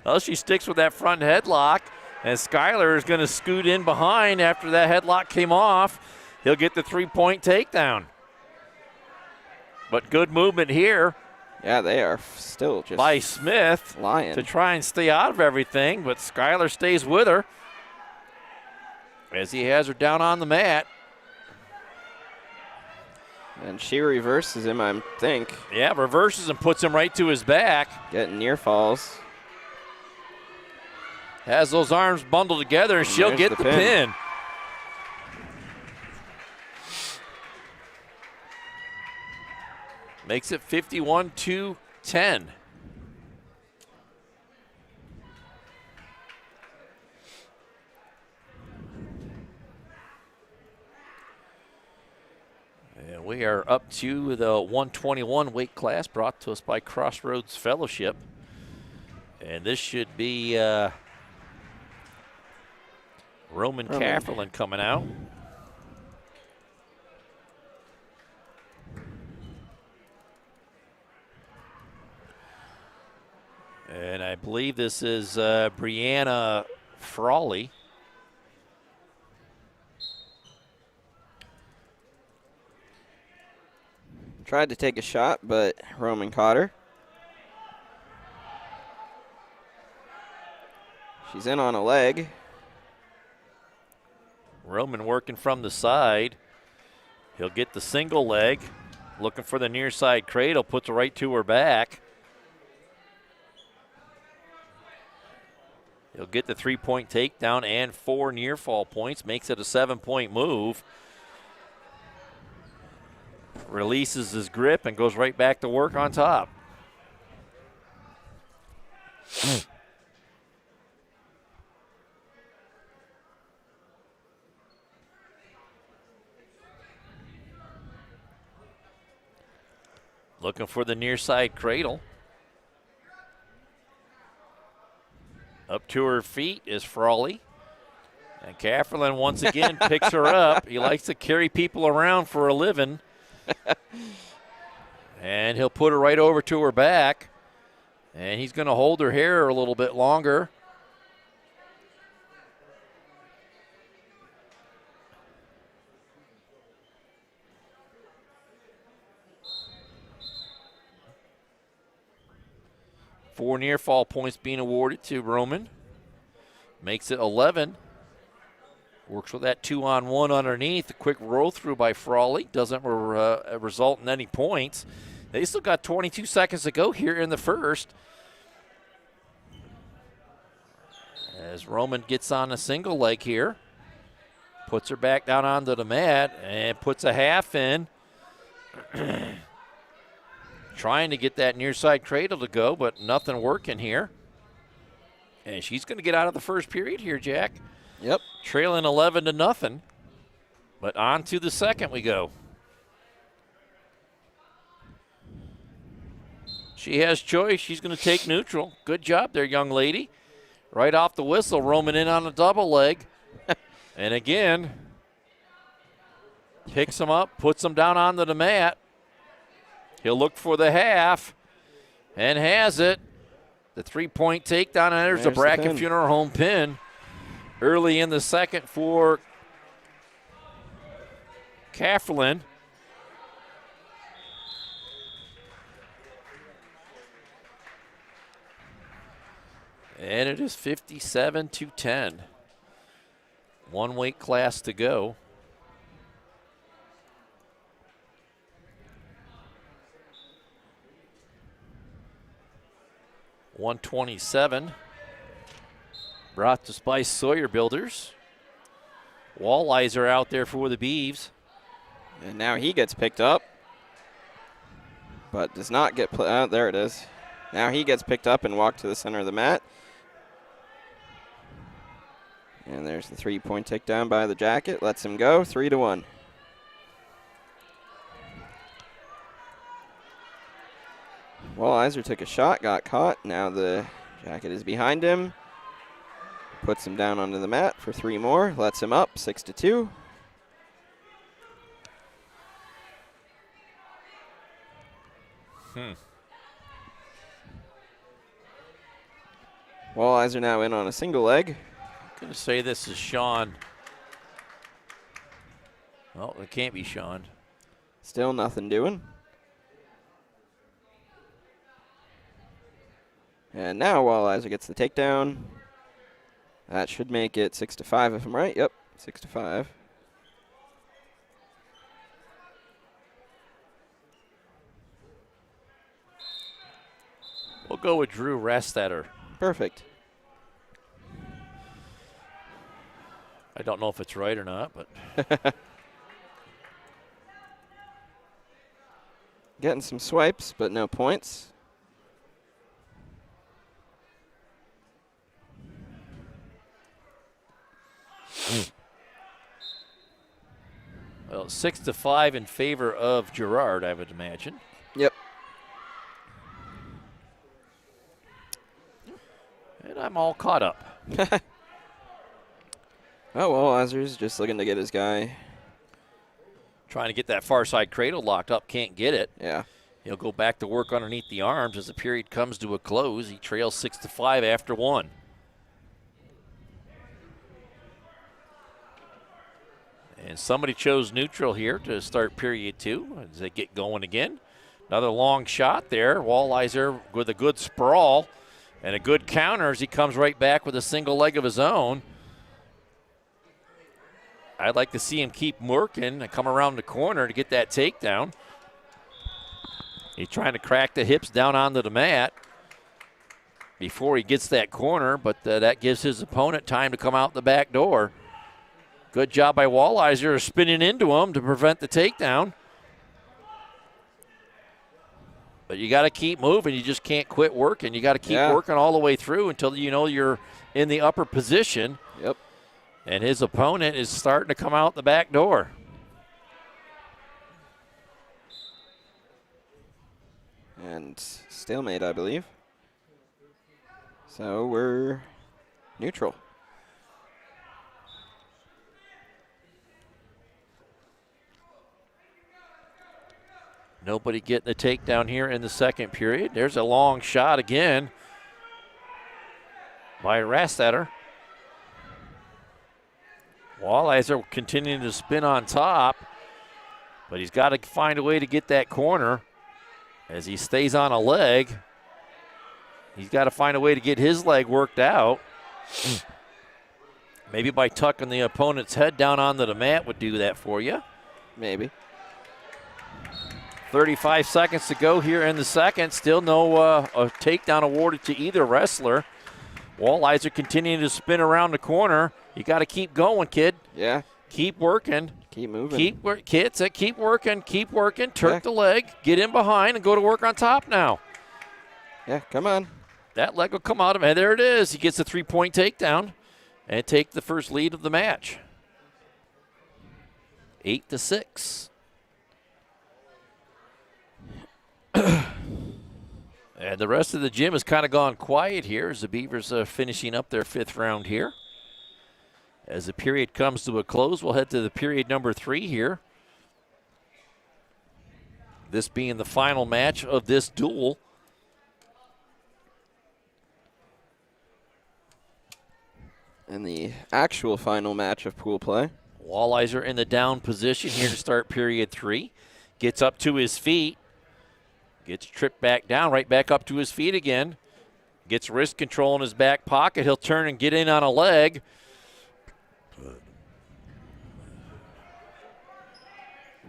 Well, she sticks with that front headlock. And Skyler is going to scoot in behind after that headlock came off. He'll get the 3-point takedown. But good movement here. Yeah, they are still just by Smith flying to try and stay out of everything, but Skyler stays with her as he has her down on the mat. And she reverses him, I think. Yeah, reverses and puts him right to his back. Getting near falls. Has those arms bundled together, and she'll get the pin. Makes it 51-10. And we are up to the 121 weight class, brought to us by Crossroads Fellowship. And this should be Roman Kafferlin coming out. And I believe this is Brianna Frawley. Tried to take a shot, but Roman caught her. She's in on a leg. Roman working from the side. He'll get the single leg. Looking for the near side cradle. Puts it right to her back. He'll get the 3-point takedown and 4 near fall points. Makes it a 7-point move. Releases his grip and goes right back to work on top. Looking for the near side cradle. Up to her feet is Frawley. And Kafferlin once again picks her up. He likes to carry people around for a living. And he'll put her right over to her back. And he's going to hold her hair a little bit longer. Four near fall points being awarded to Roman. Makes it 11. Works with that 2-on-1 underneath. A quick roll through by Frawley. Doesn't result in any points. They still got 22 seconds to go here in the first. As Roman gets on a single leg here. Puts her back down onto the mat and puts a half in. Trying to get that near side cradle to go, but nothing working here. And she's going to get out of the first period here, Jack. Yep. Trailing 11-0. But on to the second we go. She has choice. She's going to take neutral. Good job there, young lady. Right off the whistle, Roman in on a double leg. And again, picks him up, puts him down onto the mat. He'll look for the half and has it. The 3-point takedown, and there's a Bracken Funeral Home pin early in the second for Kafferlin. And it is 57-10. One weight class to go. .127, brought to us by Sawyer Builders. Walleyes are out there for the Beavs. And now he gets picked up, but does not get, there it is. Now he gets picked up and walked to the center of the mat. And there's the 3-point takedown by the Jacket. Lets him go, 3-1. Walliser took a shot, got caught. Now the Jacket is behind him. Puts him down onto the mat for 3 more. Lets him up, 6-2. Walliser now in on a single leg. going to say this is Sean. Well, it can't be Sean. Still nothing doing. And now Wallizer gets the takedown. That should make it 6-5 if I'm right. Yep, 6-5. We'll go with Drew Rastetter. Perfect. I don't know if it's right or not, but Getting some swipes, but no points. well, 6-5 in favor of Gerard, I would imagine. Yep. And I'm all caught up. Oh, Wallizer's just looking to get his guy. Trying to get that far side cradle locked up, can't get it. Yeah. He'll go back to work underneath the arms as the period comes to a close. He trails 6-5 after one. And somebody chose neutral here to start period two as they get going again. Another long shot there. Wallizer with a good sprawl and a good counter as he comes right back with a single leg of his own. I'd like to see him keep working and come around the corner to get that takedown. He's trying to crack the hips down onto the mat before he gets that corner, but that gives his opponent time to come out the back door. Good job by Wallizer spinning into him to prevent the takedown. But you got to keep moving. You just can't quit working. You got to keep working all the way through until you know you're in the upper position. Yep. And his opponent is starting to come out the back door. And stalemate, I believe. So we're neutral. Nobody getting the takedown here in the second period. There's a long shot again by Rastetter. Wallizer continuing to spin on top, but he's got to find a way to get that corner as he stays on a leg. He's got to find a way to get his leg worked out. Maybe by tucking the opponent's head down onto the mat would do that for you. Maybe. 35 seconds to go here in the second. Still no a takedown awarded to either wrestler. Wallizer continuing to spin around the corner. You got to keep going, kid. Yeah. Keep working. Keep moving. Keep working. Keep working. Turk the leg. Get in behind and go to work on top now. Yeah, come on. That leg will come out of it. And there it is. He gets a 3-point takedown and take the first lead of the match. 8-6. And the rest of the gym has kind of gone quiet here as the Beavers are finishing up their fifth round here. As the period comes to a close, we'll head to the period number 3 here. This being the final match of this duel. And the actual final match of pool play. Wallizer in the down position here to start period 3. Gets up to his feet. Gets tripped back down, right back up to his feet again. Gets wrist control in his back pocket. He'll turn and get in on a leg.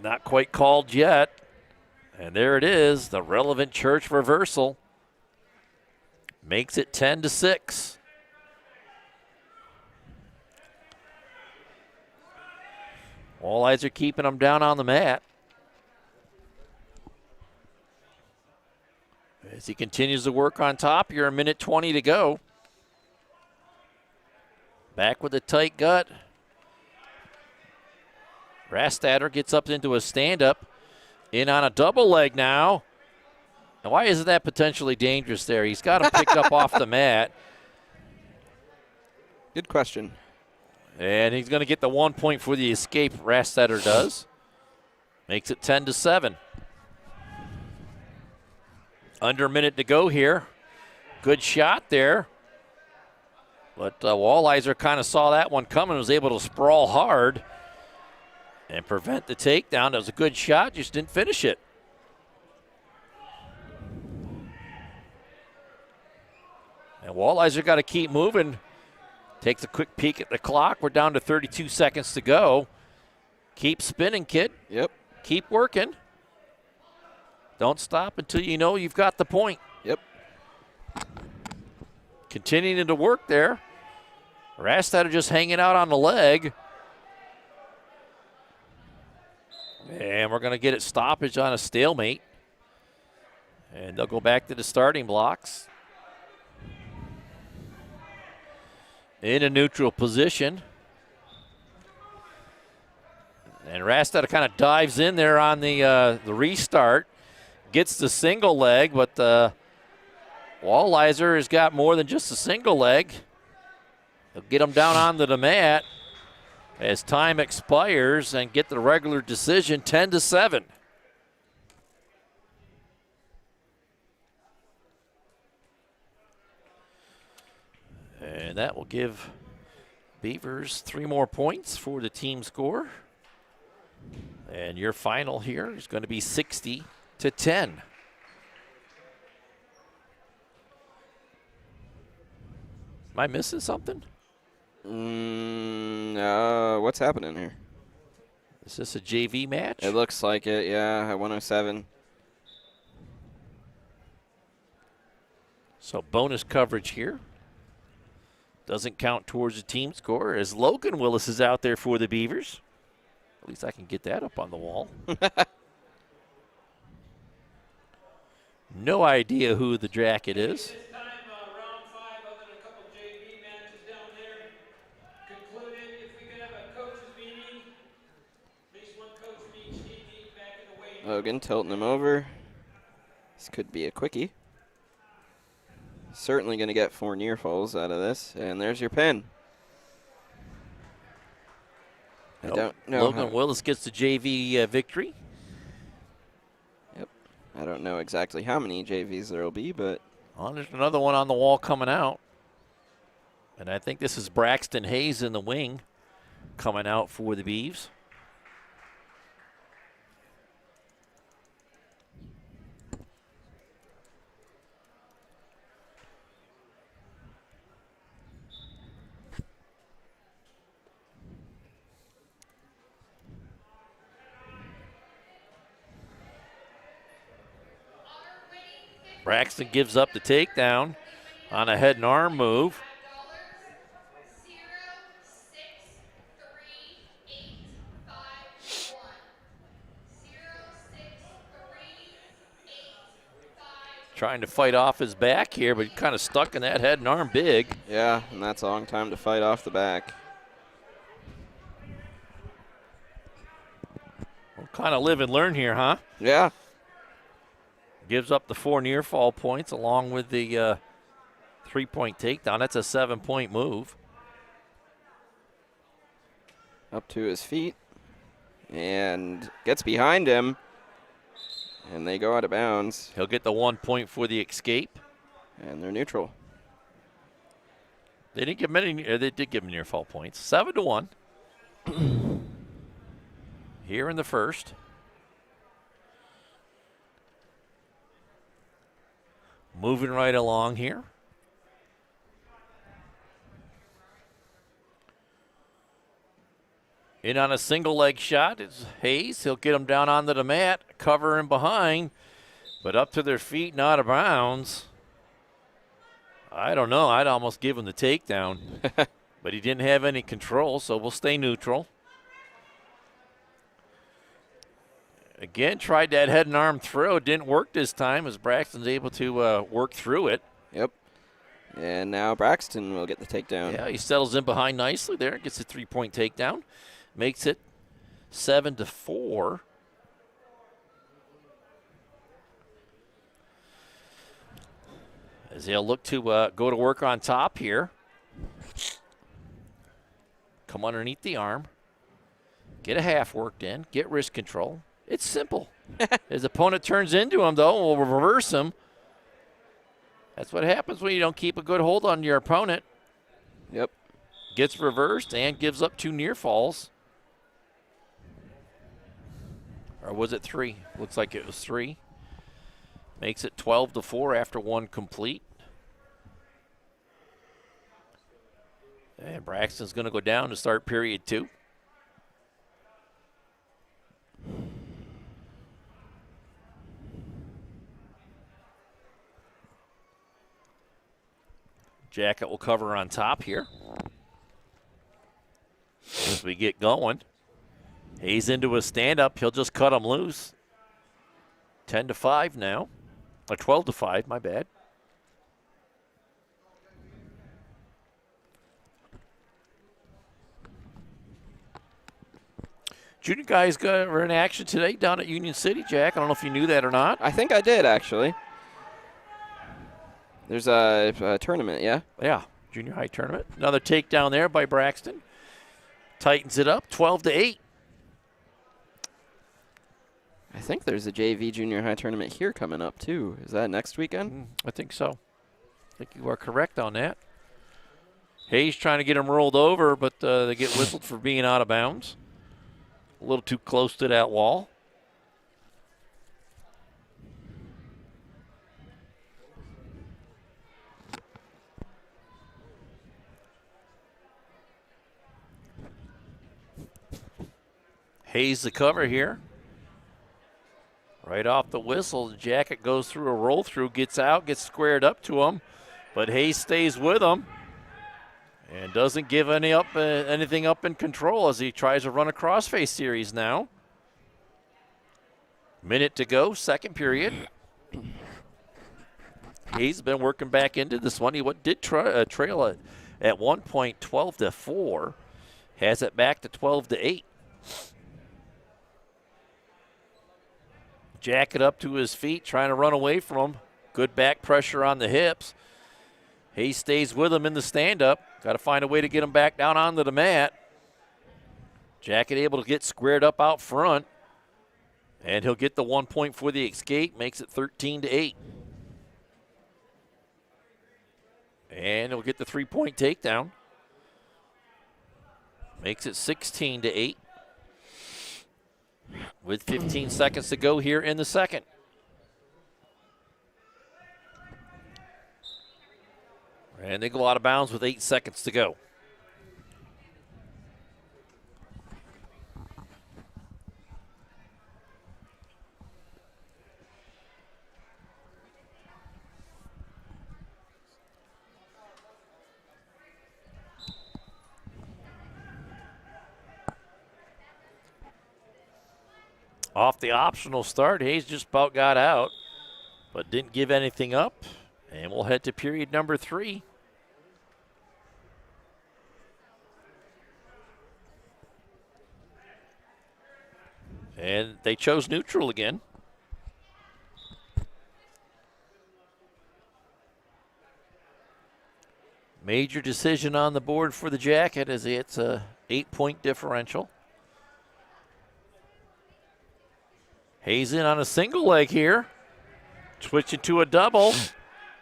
Not quite called yet. And there it is, the relevant church reversal. Makes it 10-6. Wallizer keeping him down on the mat. As he continues to work on top, you're a minute 20 to go. Back with a tight gut. Rastetter gets up into a stand-up. In on a double leg now. Now, why isn't that potentially dangerous there? He's got him picked up off the mat. Good question. And he's going to get the 1 point for the escape, Rastetter does. Makes it 10-7. Under a minute to go here. Good shot there. But Walliser kind of saw that one coming, was able to sprawl hard and prevent the takedown. That was a good shot, just didn't finish it. And Walliser got to keep moving. Takes a quick peek at the clock. We're down to 32 seconds to go. Keep spinning, kid. Yep. Keep working. Don't stop until you know you've got the point. Yep. Continuing to work there. Rastad just hanging out on the leg. And we're going to get it stoppage on a stalemate. And they'll go back to the starting blocks. In a neutral position. And Rastad kind of dives in there on the restart. Gets the single leg, but Walliser has got more than just a single leg. They'll get him down onto the mat as time expires and get the regular decision 10-7. And that will give Beavers 3 more points for the team score. And your final here is going to be 60-10. Am I missing something? What's happening here? Is this a JV match? It looks like it, yeah, at 107. So bonus coverage here. Doesn't count towards the team score as Logan Willis is out there for the Beavers. At least I can get that up on the wall. No idea who the jacket is. This time, round 5, other than a couple JV matches down there, concluded. If we could have a coaches meeting, at least one coach from each team meet back in the weight. Logan tilting him over. This could be a quickie. Certainly going to get 4 near falls out of this. And there's your pin. I don't know. Logan Willis gets the JV victory. Yep. I don't know exactly how many JVs there will be, but. Oh, there's another one on the wall coming out. And I think this is Braxton Hayes in the wing coming out for the Beavs. Braxton gives up the takedown on a head and arm move. Trying to fight off his back here, but kind of stuck in that head and arm big. Yeah, and that's a long time to fight off the back. We'll kind of live and learn here, huh? Yeah. Gives up the 4 near fall points along with the 3-point takedown. That's a 7-point move. Up to his feet and gets behind him, and they go out of bounds. He'll get the 1 point for the escape. And they're neutral. They didn't give him any. They did give him near fall points. 7-1. Here in the first. Moving right along here. In on a single leg shot is Hayes. He'll get him down onto the mat, cover him behind, but up to their feet, not out of bounds. I don't know. I'd almost give him the takedown, but he didn't have any control, so we'll stay neutral. Again, tried that head and arm throw. Didn't work this time as Braxton's able to work through it. Yep. And now Braxton will get the takedown. Yeah, he settles in behind nicely there. Gets a 3-point takedown. Makes it 7-4. As they'll look to go to work on top here. Come underneath the arm. Get a half worked in. Get wrist control. It's simple. His opponent turns into him, though, will reverse him. That's what happens when you don't keep a good hold on your opponent. Yep. Gets reversed and gives up 2 near falls. Or was it 3? Looks like it was 3. Makes it 12-4 after 1 complete. And Braxton's going to go down to start period 2. Jacket will cover on top here as we get going. Hayes into a stand-up. He'll just cut him loose. 10-5 now. Or 12-5, my bad. Junior guys were in action today down at Union City, Jack. I don't know if you knew that or not. I think I did, actually. There's a tournament, yeah? Yeah, junior high tournament. Another takedown there by Braxton. Tightens it up, 12-8. I think there's a JV junior high tournament here coming up, too. Is that next weekend? I think so. I think you are correct on that. Hayes trying to get him rolled over, but they get whistled for being out of bounds. A little too close to that wall. Hayes the cover here. Right off the whistle, the Jacket goes through a roll through, gets out, gets squared up to him, but Hayes stays with him and doesn't give anything up in control as he tries to run a crossface series now. Minute to go, second period. Hayes been working back into this one. He did trail at one point 12-4, has it back to 12-8. Jacket up to his feet, trying to run away from him. Good back pressure on the hips. Hayes stays with him in the stand-up. Got to find a way to get him back down onto the mat. Jacket able to get squared up out front. And he'll get the 1 point for the escape, makes it 13-8. And he'll get the 3-point takedown. Makes it 16-8. With 15 seconds to go here in the second. And they go out of bounds with 8 seconds to go. Off the optional start, Hayes just about got out, but didn't give anything up. And we'll head to period number 3. And they chose neutral again. Major decision on the board for the Jacket as it's a 8-point differential. Hayes in on a single leg here. Switching to a double.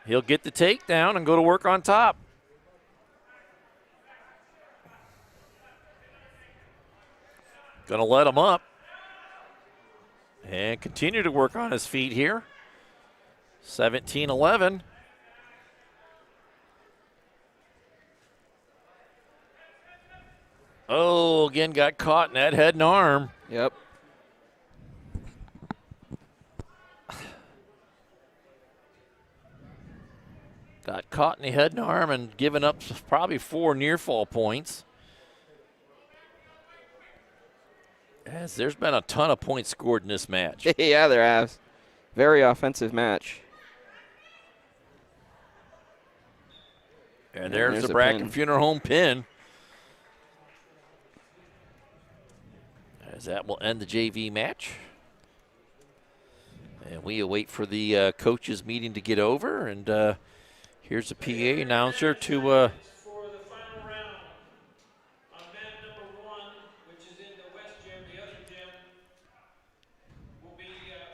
He'll get the takedown and go to work on top. Gonna let him up. And continue to work on his feet here. 17-11. Oh, again got caught in that head and arm. Yep. Got caught in the head and arm and given up probably 4 near fall points. As there's been a ton of points scored in this match. Yeah, there has. Very offensive match. And there's the a Bracken pin. Funeral Home pin. As that will end the JV match. And we await for the coaches meeting to get over. And here's the PA announcer to For the final round, on mat number 1, which is in the west gym, the other gym, will be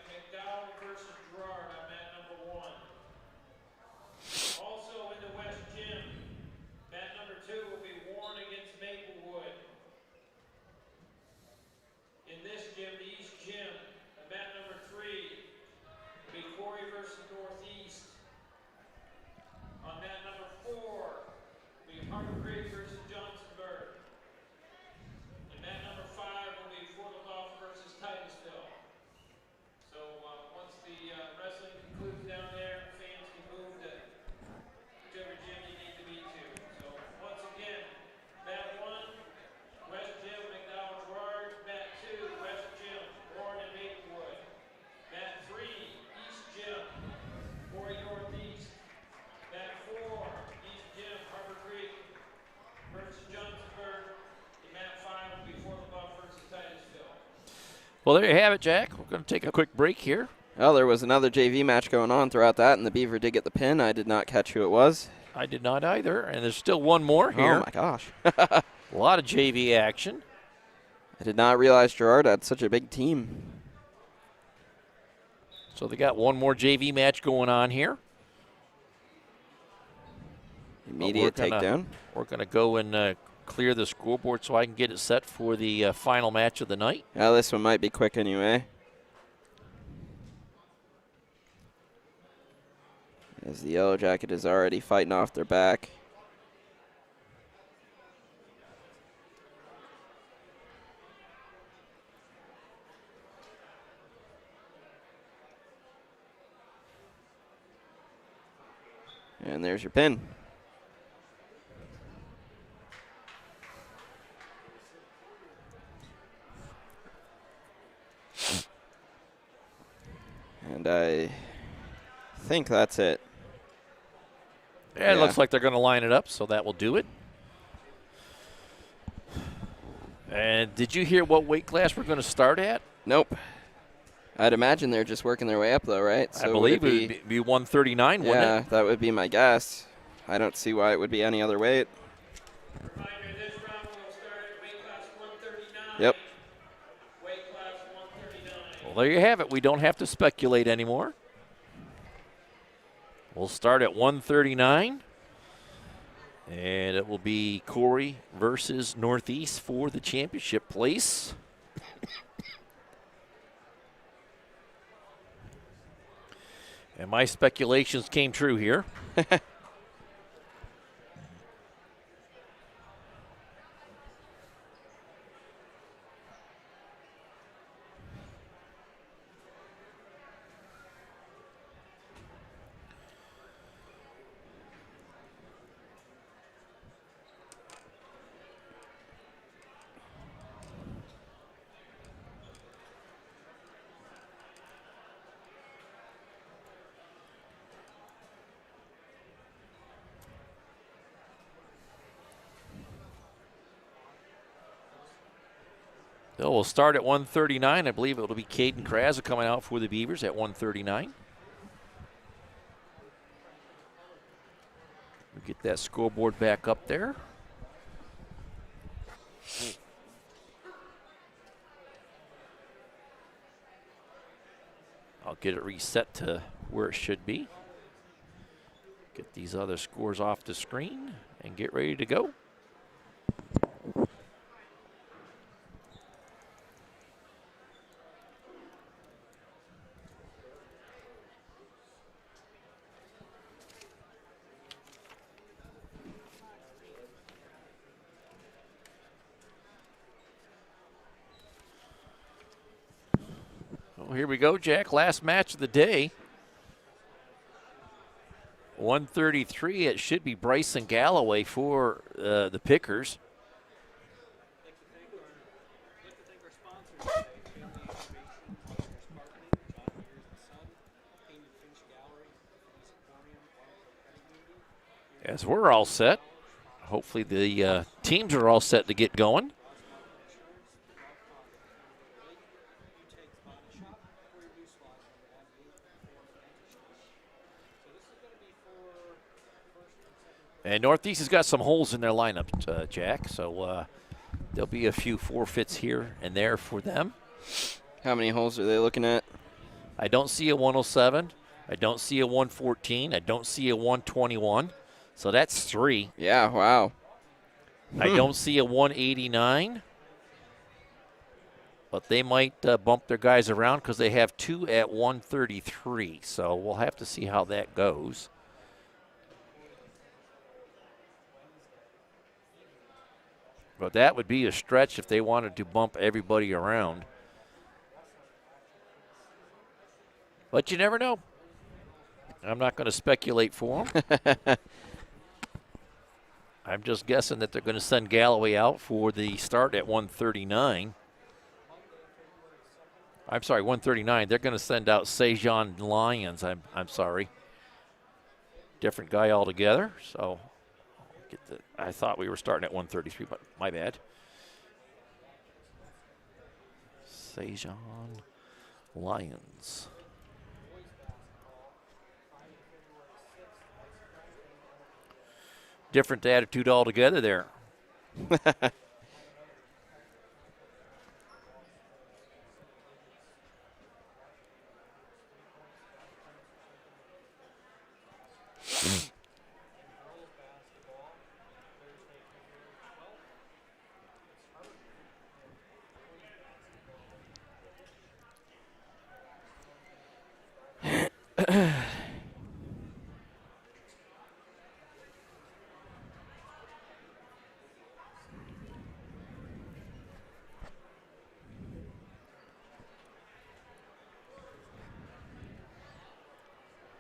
McDowell versus Gerard on mat number 1. Also in the west gym, mat number 2 Well, there you have it, Jack. We're going to take a quick break here. Well, there was another JV match going on throughout that, and the Beaver did get the pin. I did not catch who it was. I did not either, and there's still one more here. Oh, my gosh. A lot of JV action. I did not realize Gerard had such a big team. So they got one more JV match going on here. Immediate takedown. We're going to go and clear the scoreboard so I can get it set for the final match of the night. Yeah, this one might be quick anyway. As the Yellow Jacket is already fighting off their back. And there's your pin. And I think that's it. Yeah, it looks like they're going to line it up, so that will do it. And did you hear what weight class we're going to start at? Nope. I'd imagine they're just working their way up, though, right? So I believe it would be 139, wouldn't it? Yeah, that would be my guess. I don't see why it would be any other weight. Reminder, this round will start at weight class 139. Yep. Weight class 139. Well, there you have it. We don't have to speculate anymore. We'll start at 139. And it will be Corry versus Northeast for the championship place. And my speculations came true here. So we'll start at 139. I believe it'll be Caden Kraza coming out for the Beavers at 139. We'll get that scoreboard back up there. I'll get it reset to where it should be. Get these other scores off the screen and get ready to go. Well, here we go, Jack. Last match of the day. 133. It should be Bryson Galloway for the Pickers. As we're all set. Hopefully the teams are all set to get going. And Northeast has got some holes in their lineup, Jack, so there'll be a few forfeits here and there for them. How many holes are they looking at? I don't see a 107. I don't see a 114. I don't see a 121. So that's 3. Yeah, wow. I don't see a 189. But they might bump their guys around because they have 2 at 133. So we'll have to see how that goes. But that would be a stretch if they wanted to bump everybody around. But you never know. I'm not going to speculate for them. I'm just guessing that they're going to send Galloway out for the start at 139. I'm sorry, 139. They're going to send out Sejan Lyons. I'm sorry. Different guy altogether. So I thought we were starting at 133, but my bad. Sejan Lions. Different attitude altogether there.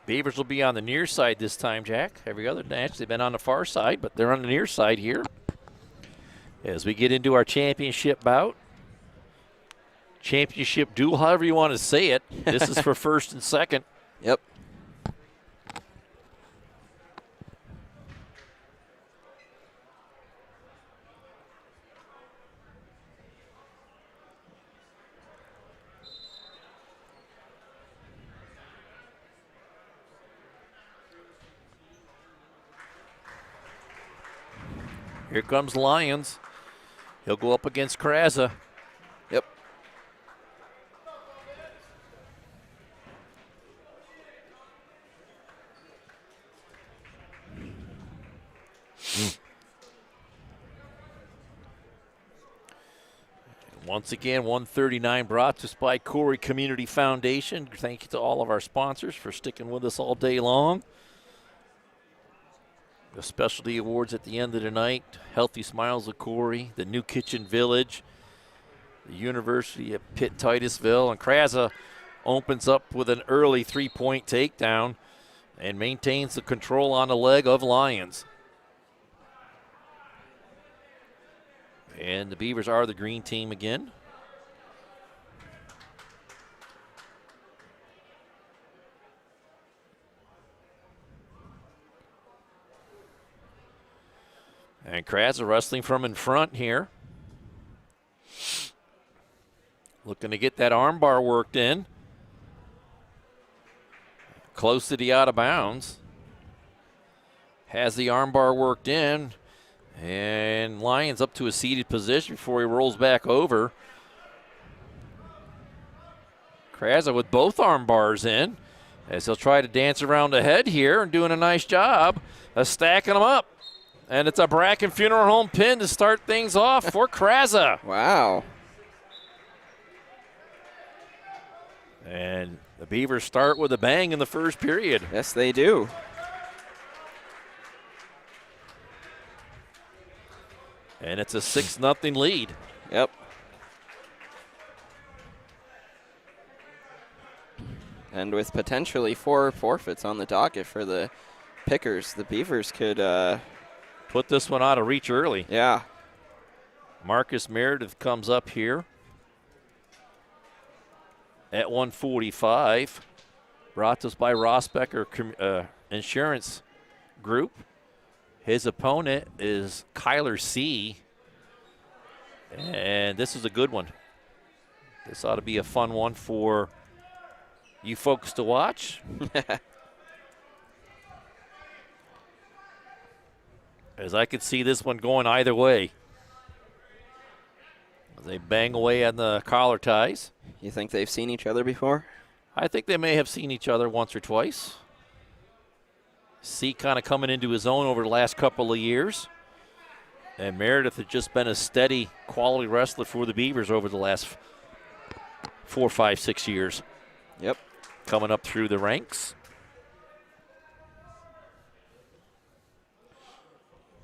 Beavers will be on the near side this time, Jack. Every other match they've been on the far side, but they're on the near side here. As we get into our championship bout. Championship duel, however you want to say it. This is for first and second. Yep. Here comes Lions. He'll go up against Kraza. Yep. Once again, 139 brought to us by Corry Community Foundation. Thank you to all of our sponsors for sticking with us all day long. The specialty awards at the end of the night. Healthy Smiles of Corry, the New Kitchen Village, the University of Pitt Titusville, and Kraza opens up with an early three-point takedown and maintains the control on the leg of Lions. And the Beavers are the green team again. And Kraza wrestling from in front here. Looking to get that armbar worked in. Close to the out of bounds. Has the armbar worked in. And Lions up to a seated position before he rolls back over. Kraza with both arm bars in as he'll try to dance around the head here and doing a nice job of stacking them up. And it's a Bracken Funeral Home pin to start things off for Kraza. Wow. And the Beavers start with a bang in the first period. Yes, they do. And it's a 6-0 lead. Yep. And with potentially 4 forfeits on the docket for the Pickers, the Beavers could put this one out of reach early. Yeah. Marcus Meredith comes up here at 145. Brought to us by Ross Becker Insurance Group. His opponent is Kyler C. And this is a good one. This ought to be a fun one for you folks to watch. As I could see this one going either way. They bang away on the collar ties. You think they've seen each other before? I think they may have seen each other once or twice. C kind of coming into his own over the last couple of years. And Meredith has just been a steady quality wrestler for the Beavers over the last 4, 5, 6 years. Yep. Coming up through the ranks.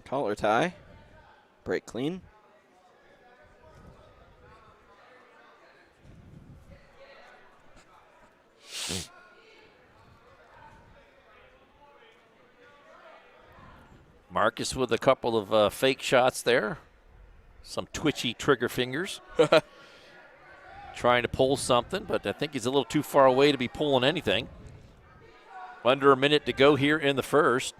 Collar tie. Break clean. Marcus with a couple of fake shots there. Some twitchy trigger fingers. Trying to pull something, but I think he's a little too far away to be pulling anything. Under a minute to go here in the first.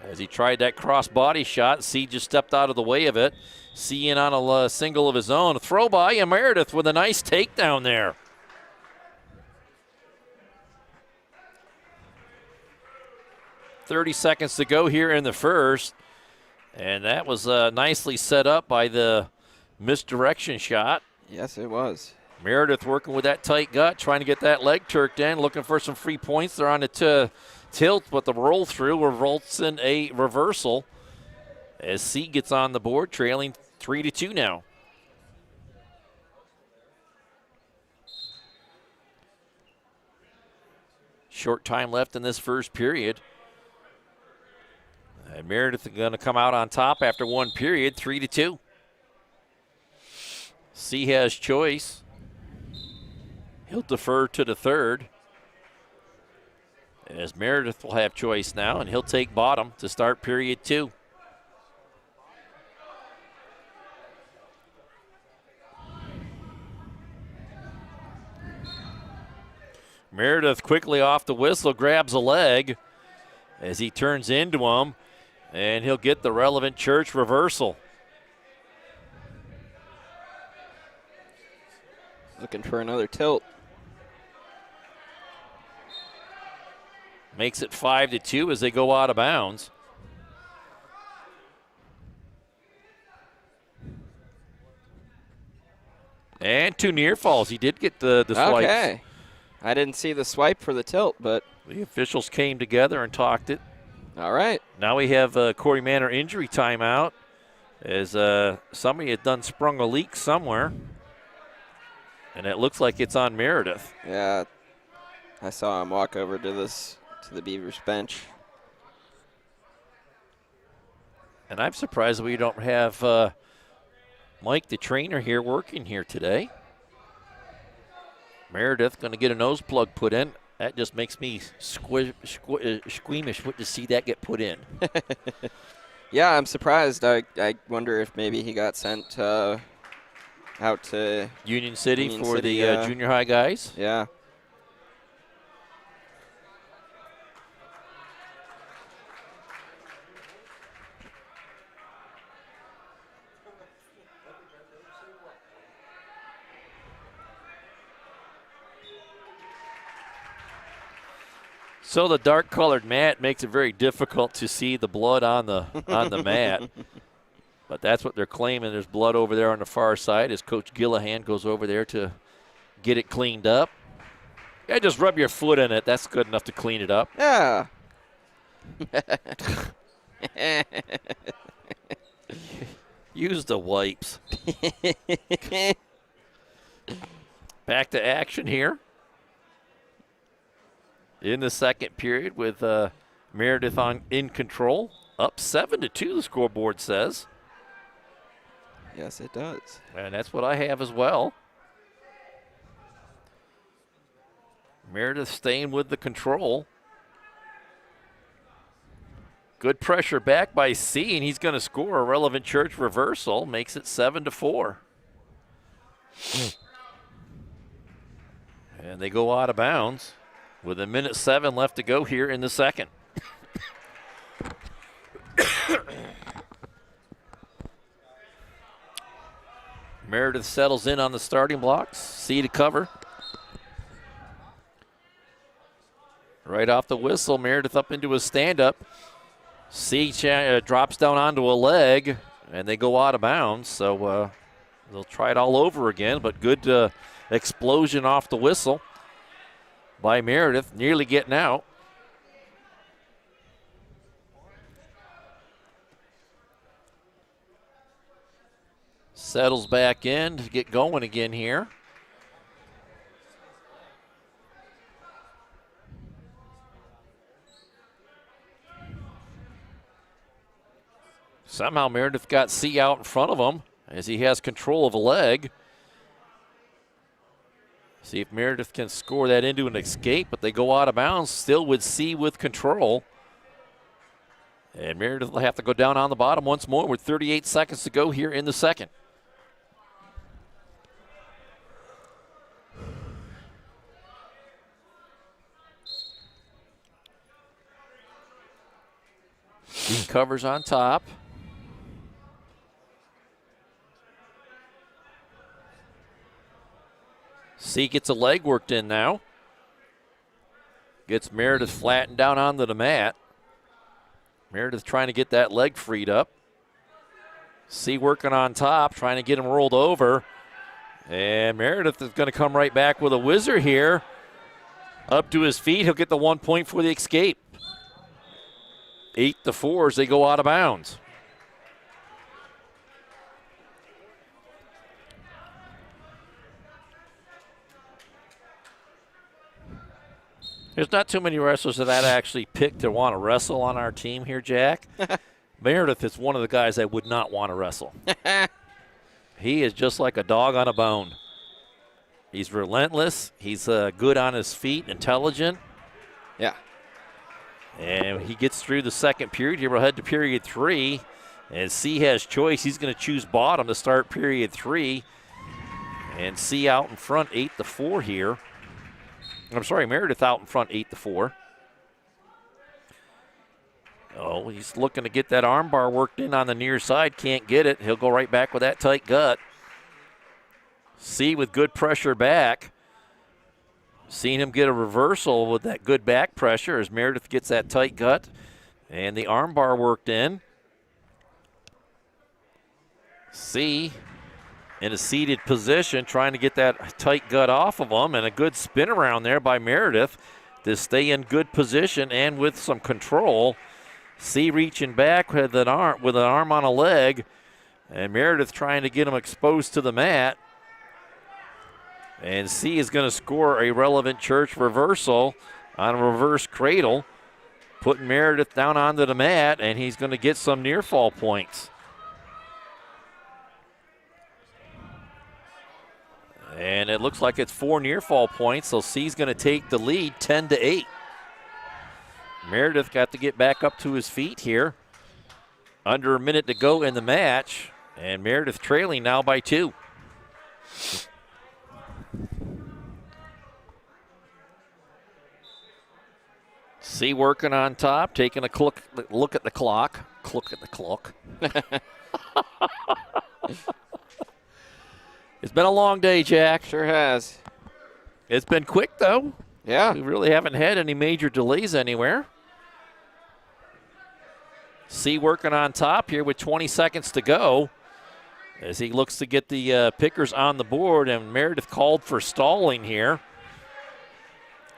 As he tried that cross body shot, C just stepped out of the way of it. C in on a single of his own. Throw by, and Meredith with a nice takedown there. .30 to go here in the first. And that was nicely set up by the misdirection shot. Yes, it was. Meredith working with that tight gut, trying to get that leg turked in, looking for some free points. They're on the tilt, but the roll through results in a reversal as C gets on the board, trailing 3-2 now. Short time left in this first period. And Meredith is going to come out on top after one period, 3-2. C has choice. He'll defer to the third. As Meredith will have choice now, and he'll take bottom to start period 2. Meredith quickly off the whistle, grabs a leg as he turns into him, and he'll get the relevant church reversal. Looking for another tilt. Makes it 5-2 as they go out of bounds. And 2 near falls. He did get the swipes. Okay. I didn't see the swipe for the tilt, but The officials came together and talked it. all right. Now we have Corey Manor injury timeout as somebody had done sprung a leak somewhere. And it looks like it's on Meredith. Yeah, I saw him walk over to the Beavers bench. And I'm surprised we don't have Mike, the trainer, here working here today. Meredith going to get a nose plug put in. That just makes me squeamish to see that get put in. Yeah, I'm surprised. I wonder if maybe he got sent out to Union City Union for City, the junior high guys. Yeah. So the dark-colored mat makes it very difficult to see the blood on the mat. But that's what they're claiming. There's blood over there on the far side as Coach Gillahan goes over there to get it cleaned up. Yeah, just rub your foot in it. That's good enough to clean it up. Yeah. Use the wipes. Back to action here in the second period with Meredith in control. Up 7-2, the scoreboard says. Yes, it does. And that's what I have as well. Meredith staying with the control. Good pressure back by C, and he's going to score a relevant church reversal. Makes it 7-4. And they go out of bounds with 1:07 left to go here in the second. Meredith settles in on the starting blocks. C to cover. Right off the whistle, Meredith up into a stand-up. C drops down onto a leg, and they go out of bounds. So they'll try it all over again, but good explosion off the whistle by Meredith, nearly getting out. Settles back in to get going again here. Somehow Meredith got C out in front of him as he has control of a leg. See if Meredith can score that into an escape, but they go out of bounds still with C with control. And Meredith will have to go down on the bottom once more with 38 seconds to go here in the second. recovers on top. C gets a leg worked in now. Gets Meredith flattened down onto the mat. Meredith trying to get that leg freed up. C working on top, trying to get him rolled over. And Meredith is going to come right back with a whizzer here. Up to his feet, he'll get the 1 point for the escape. 8-4 as they go out of bounds. There's not too many wrestlers that I'd actually pick to want to wrestle on our team here, Jack. Meredith is one of the guys I would not want to wrestle. He is just like a dog on a bone. He's relentless. He's good on his feet, intelligent. Yeah. And he gets through the second period. Here we'll head to period 3. And C has choice. He's going to choose bottom to start period 3. And C out in front 8-4 here. I'm sorry, Meredith out in front 8-4. Oh, he's looking to get that arm bar worked in on the near side. Can't get it. He'll go right back with that tight gut. C with good pressure back. Seen him get a reversal with that good back pressure as Meredith gets that tight gut and the arm bar worked in. C in a seated position trying to get that tight gut off of him, and a good spin around there by Meredith to stay in good position and with some control. C reaching back with an arm on a leg, and Meredith trying to get him exposed to the mat. And C is going to score a relevant church reversal on a reverse cradle, putting Meredith down onto the mat, and he's going to get some near fall points. And it looks like it's 4 near fall points, so C's going to take the lead 10-8. Meredith got to get back up to his feet here. Under a minute to go in the match, and Meredith trailing now by 2. C working on top, taking a look at the clock. Look at the clock. It's been a long day, Jack. Sure has. It's been quick, though. Yeah. We really haven't had any major delays anywhere. C working on top here with 20 seconds to go as he looks to get the pickers on the board, and Meredith called for stalling here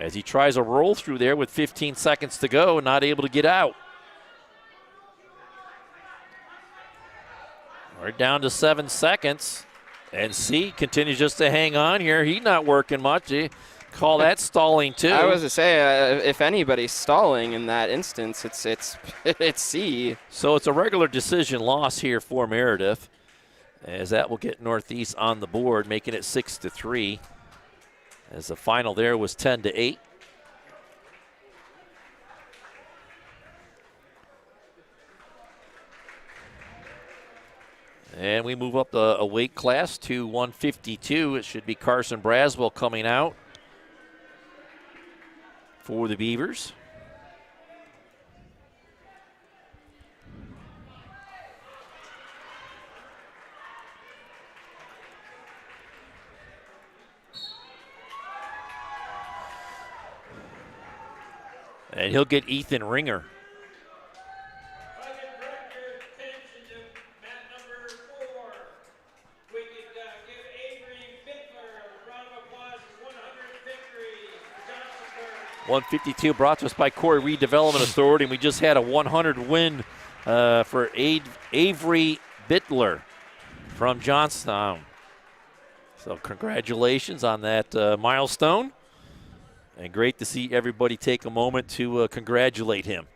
as he tries a roll through there with 15 seconds to go and not able to get out. Right down to 7 seconds. And C continues just to hang on here. He's not working much. He call that stalling too. I was to say, if anybody's stalling in that instance, it's C. So it's a regular decision loss here for Meredith, as that will get Northeast on the board, making it 6-3. As the final there was 10-8. And we move up a weight class to 152. It should be Carson Braswell coming out for the Beavers. And he'll get Ethan Ringer. .152 brought to us by Corry Redevelopment Authority, and we just had a 100 win for Avery Bittler from Johnstown. So congratulations on that milestone, and great to see everybody take a moment to congratulate him.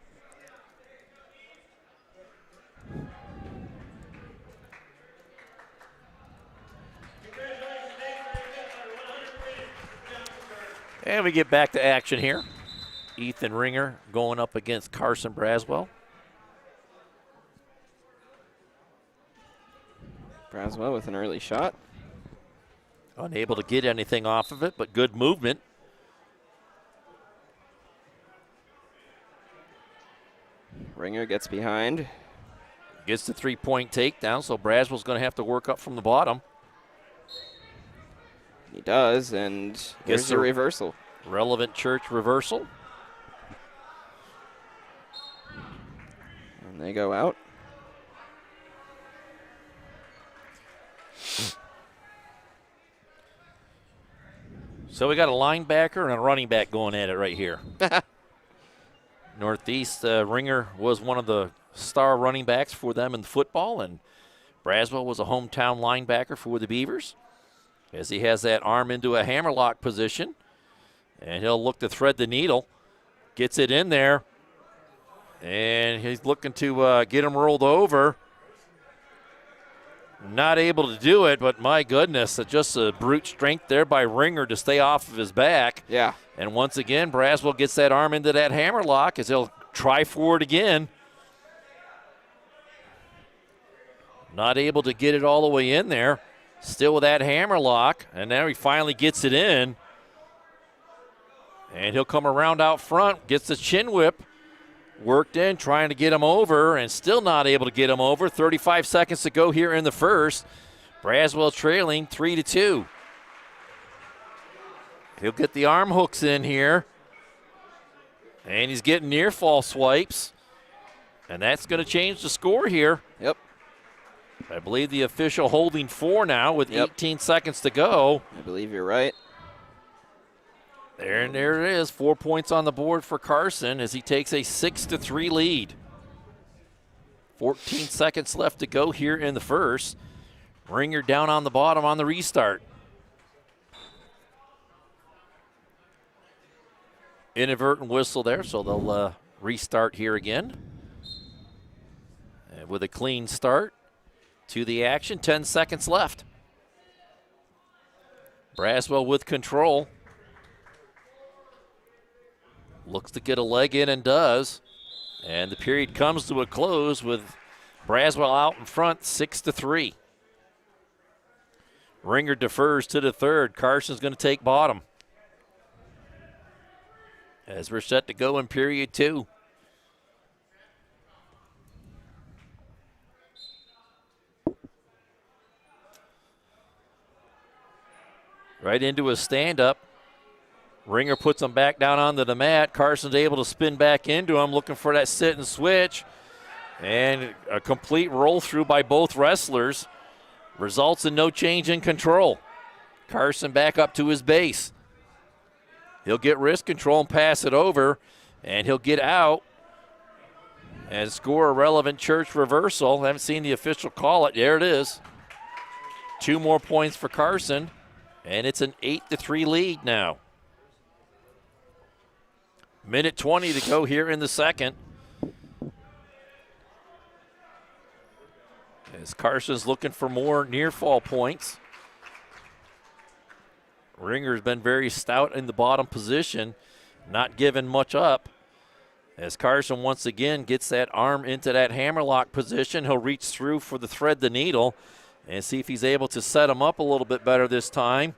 And we get back to action here. Ethan Ringer going up against Carson Braswell. Braswell with an early shot. Unable to get anything off of it, but good movement. Ringer gets behind. Gets the 3-point takedown, so Braswell's going to have to work up from the bottom. He does, and there's a reversal. Relevant Church reversal. And they go out. So we got a linebacker and a running back going at it right here. Northeast Ringer was one of the star running backs for them in football, and Braswell was a hometown linebacker for the Beavers, as he has that arm into a hammerlock position, and he'll look to thread the needle. Gets it in there, and he's looking to get him rolled over. Not able to do it, but my goodness, just a brute strength there by Ringer to stay off of his back. Yeah. And once again, Braswell gets that arm into that hammerlock as he'll try for it again. Not able to get it all the way in there. Still with that hammerlock, and now he finally gets it in. And he'll come around out front, gets the chin whip. Worked in, trying to get him over, and still not able to get him over. 35 seconds to go here in the first. Braswell trailing 3-2. He'll get the arm hooks in here. And he's getting near fall swipes. And that's going to change the score here. Yep. I believe the official holding 4 now with 18 seconds to go. I believe you're right. There it is. 4 points on the board for Carson as he takes a 6-3 lead. 14 seconds left to go here in the first. Ringer down on the bottom on the restart. Inadvertent whistle there, so they'll restart here again. And with a clean start to the action, 10 seconds left. Braswell with control. Looks to get a leg in and does. And the period comes to a close with Braswell out in front, 6-3. Ringer defers to the third. Carson's going to take bottom. As we're set to go in period 2. Right into a stand-up. Ringer puts him back down onto the mat. Carson's able to spin back into him, looking for that sit and switch. And a complete roll through by both wrestlers results in no change in control. Carson back up to his base. He'll get wrist control and pass it over, and he'll get out and score a relevant Church reversal. I haven't seen the official call it. There it is. 2 more points for Carson, and it's an 8-3 lead now. Minute 20 to go here in the second. As Carson's looking for more near fall points. Ringer's been very stout in the bottom position, not giving much up. As Carson once again gets that arm into that hammerlock position, he'll reach through for the thread the needle and see if he's able to set him up a little bit better this time.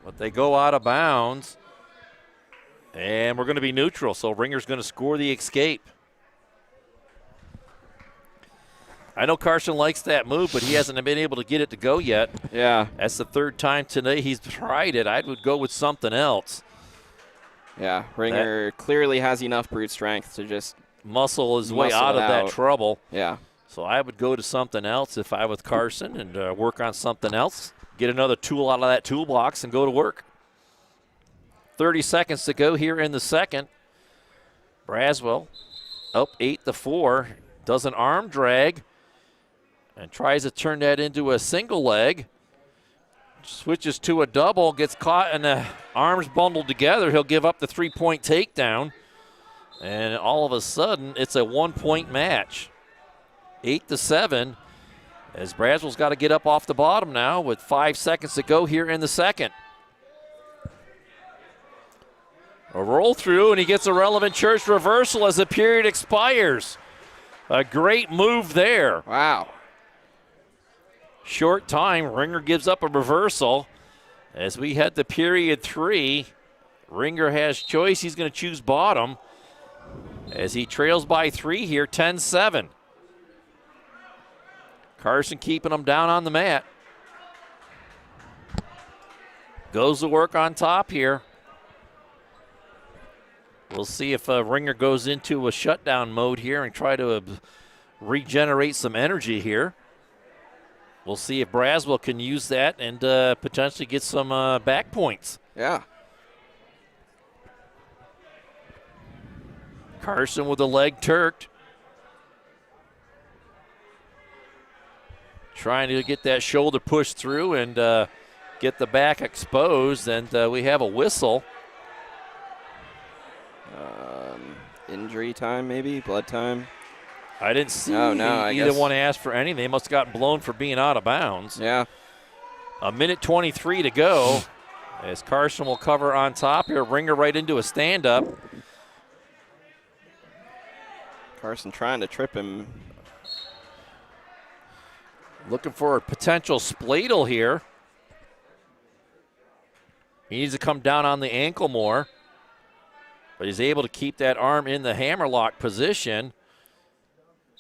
But they go out of bounds. And we're going to be neutral, so Ringer's going to score the escape. I know Carson likes that move, but he hasn't been able to get it to go yet. Yeah. That's the third time today he's tried it. I would go with something else. Yeah, Ringer clearly has enough brute strength to just muscle his way out of that trouble. Yeah. So I would go to something else if I was Carson and work on something else. Get another tool out of that toolbox and go to work. 30 seconds to go here in the second. Braswell up 8-4. Does an arm drag and tries to turn that into a single leg. Switches to a double, gets caught and the arms bundled together. He'll give up the 3-point takedown. And all of a sudden, it's a 1-point match. 8-7. As Braswell's got to get up off the bottom now with 5 seconds to go here in the second. A roll through, and he gets a relevant Church reversal as the period expires. A great move there. Wow. Short time, Ringer gives up a reversal. As we head to period 3, Ringer has choice. He's going to choose bottom. as he trails by 3 here, 10-7. Carson keeping him down on the mat. Goes to work on top here. We'll see if Ringer goes into a shutdown mode here and try to regenerate some energy here. We'll see if Braswell can use that and potentially get some back points. Yeah. Carson with a leg turked. Trying to get that shoulder pushed through and get the back exposed, and we have a whistle. Injury time, maybe? Blood time? I didn't see I either guess. one ask for anything. They must have gotten blown for being out of bounds. Yeah. A minute 23 to go as Carson will cover on top here. Ringer right into a stand-up. Carson trying to trip him. Looking for a potential spladle here. He needs to come down on the ankle more. But he's able to keep that arm in the hammerlock position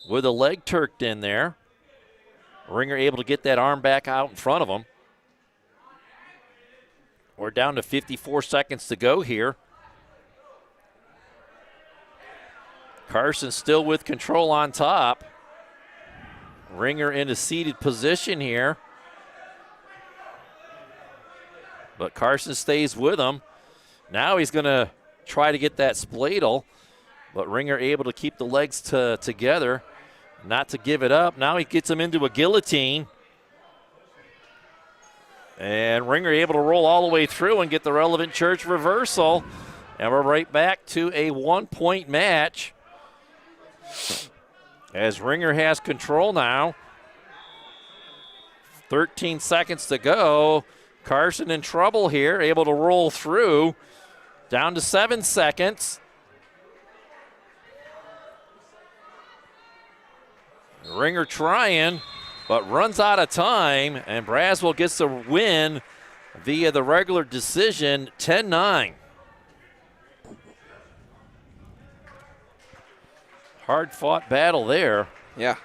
with a leg turked in there. Ringer able to get that arm back out in front of him. We're down to 54 seconds to go here. Carson still with control on top. Ringer in a seated position here. But Carson stays with him. Now he's going to try to get that spladle, but Ringer able to keep the legs together, not to give it up. Now he gets him into a guillotine. And Ringer able to roll all the way through and get the relevant church reversal. And we're right back to a 1-point match as Ringer has control now. 13 seconds to go. Carson in trouble here, able to roll through. Down to 7 seconds. Ringer trying, but runs out of time, and Braswell gets the win via the regular decision, 10-9. Hard-fought battle there. Yeah.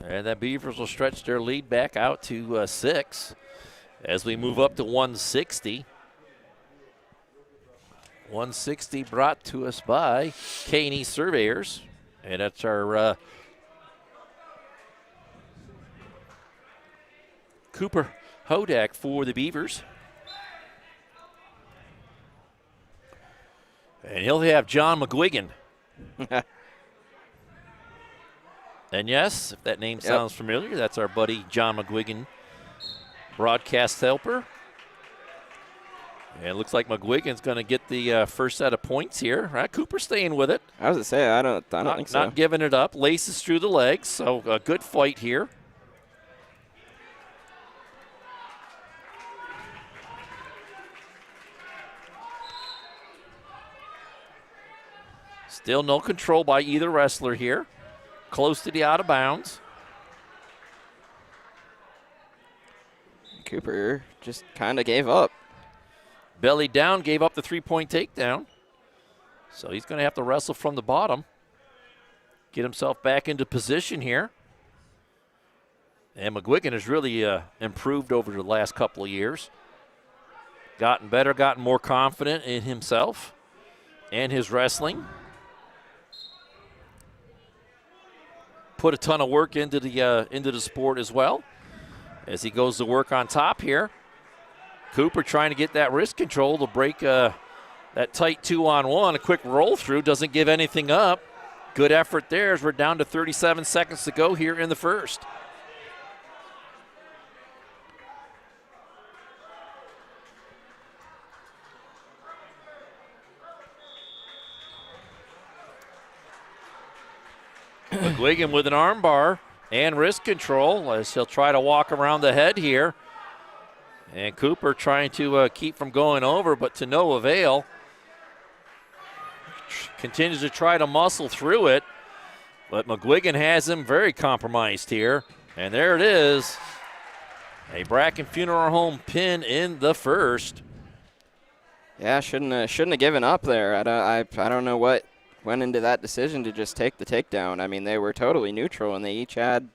And the Beavers will stretch their lead back out to 6 as we move up to 160. 160 brought to us by K&E Surveyors. And that's our Cooper Hodak for the Beavers. And he'll have John McGuigan. And yes, if that name sounds familiar, that's our buddy John McGuigan, broadcast helper. And it looks like McGuigan's going to get the first set of points here. Right, Cooper staying with it. I was going to say, I don't think so. Not giving it up. Laces through the legs, so a good fight here. Still no control by either wrestler here. Close to the out of bounds. Cooper just kind of gave up. Belly down, gave up the three-point takedown. So he's going to have to wrestle from the bottom. Get himself back into position here. And McGuigan has really improved over the last couple of years. Gotten better, gotten more confident in himself and his wrestling. Put a ton of work into the sport as well as he goes to work on top here. Cooper trying to get that wrist control to break that tight 2-on-1. A quick roll through, doesn't give anything up. Good effort there as we're down to 37 seconds to go here in the first. McGuigan with an arm bar and wrist control as he'll try to walk around the head here. And Cooper trying to keep from going over, but to no avail. Continues to try to muscle through it, but McGuigan has him very compromised here. And there it is, a Bracken Funeral Home pin in the first. Yeah, shouldn't have given up there. I don't know what went into that decision to just take the takedown. I mean, they were totally neutral, and they each had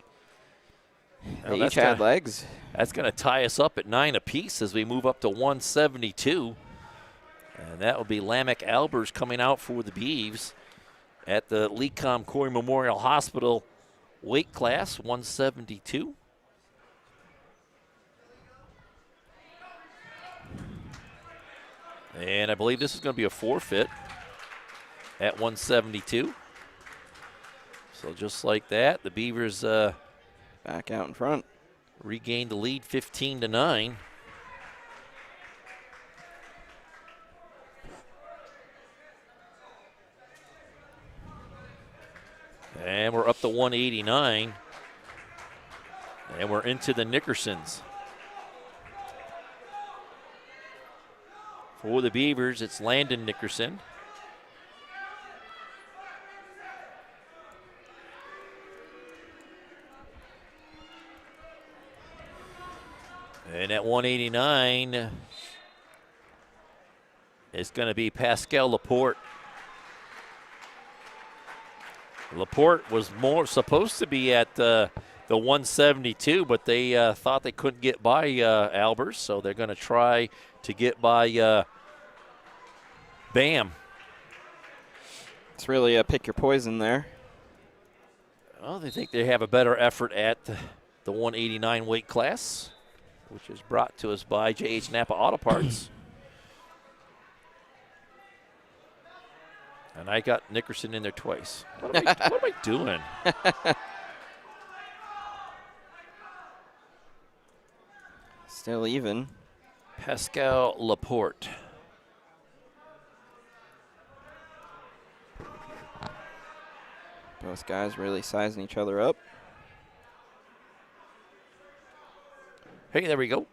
legs. That's going to tie us up at 9 apiece as we move up to 172. And that will be Lamech Albers coming out for the Beavs at the Lecom Corey Memorial Hospital weight class, 172. And I believe this is going to be a forfeit at 172. So just like that, the Beavers back out in front. Regained the lead 15-9. And we're up to 189. And we're into the Nickersons. For the Beavers, it's Landon Nickerson. And at 189, it's going to be Pascal Laporte. Laporte was supposed to be at the 172, but they thought they couldn't get by Albers, so they're going to try to get by Bam. It's really a pick your poison there. Well, they think they have a better effort at the 189 weight class, which is brought to us by J.H. Napa Auto Parts. And I got Nickerson in there twice. What am I doing? Still even. Pascal Laporte. Both guys really sizing each other up. Hey, there we go.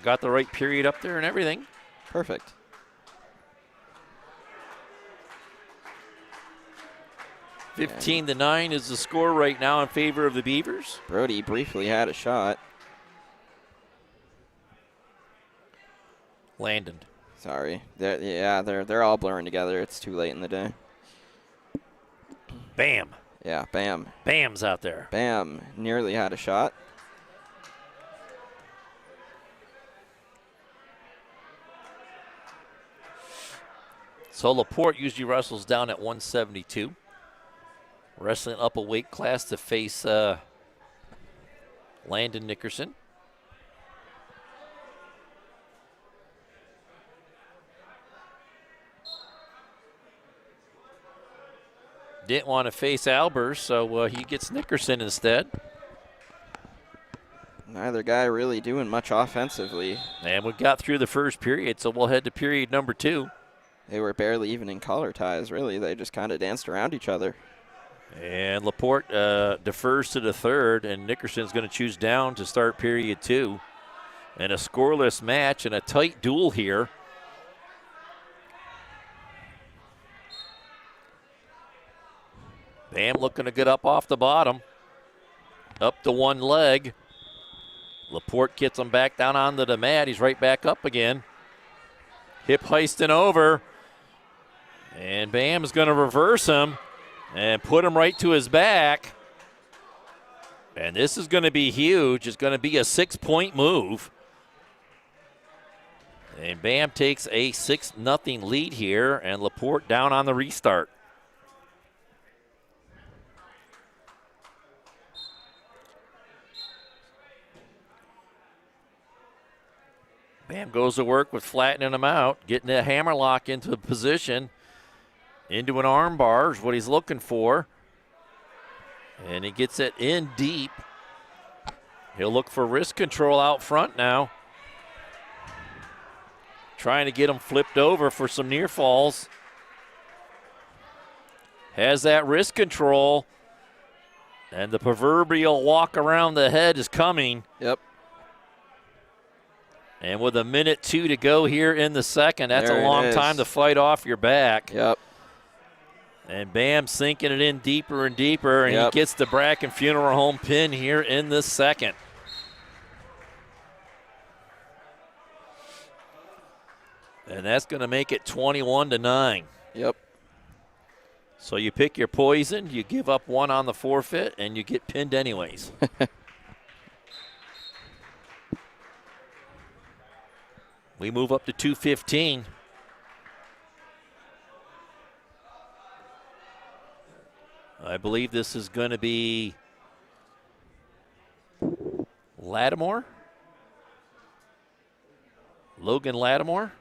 Got the right period up there and everything. Perfect. Yeah. 15-9 is the score right now in favor of the Beavers. Brody briefly had a shot. Landon. Sorry. They're all blurring together. It's too late in the day. Bam. Yeah, Bam. Bam's out there. Bam nearly had a shot. So Laporte usually wrestles down at 172. Wrestling up a weight class to face Landon Nickerson. Didn't want to face Albers, so he gets Nickerson instead. Neither guy really doing much offensively. And we got through the first period, so we'll head to period number 2. They were barely even in collar ties, really. They just kind of danced around each other. And Laporte defers to the third, and Nickerson's going to choose down to start period 2. And a scoreless match and a tight duel here. Bam looking to get up off the bottom. Up to one leg. Laporte gets him back down onto the mat. He's right back up again. Hip heisting over. And Bam is going to reverse him and put him right to his back. And this is going to be huge. It's going to be a 6-point move. And Bam takes a 6-0 lead here, and Laporte down on the restart. Bam goes to work with flattening him out, getting a hammerlock into a position, into an arm bar is what he's looking for. And he gets it in deep. He'll look for wrist control out front now. Trying to get him flipped over for some near falls. Has that wrist control. And the proverbial walk around the head is coming. Yep. And with 1:02 to go here in the second, that's there a long time to fight off your back. Yep. And Bam sinking it in deeper and deeper, and yep. he gets the Bracken Funeral Home pin here in the second. And that's going to make it 21-9. Yep. So you pick your poison, you give up one on the forfeit, and you get pinned anyways. We move up to 2:15. I believe this is going to be Lattimore. Logan Lattimore.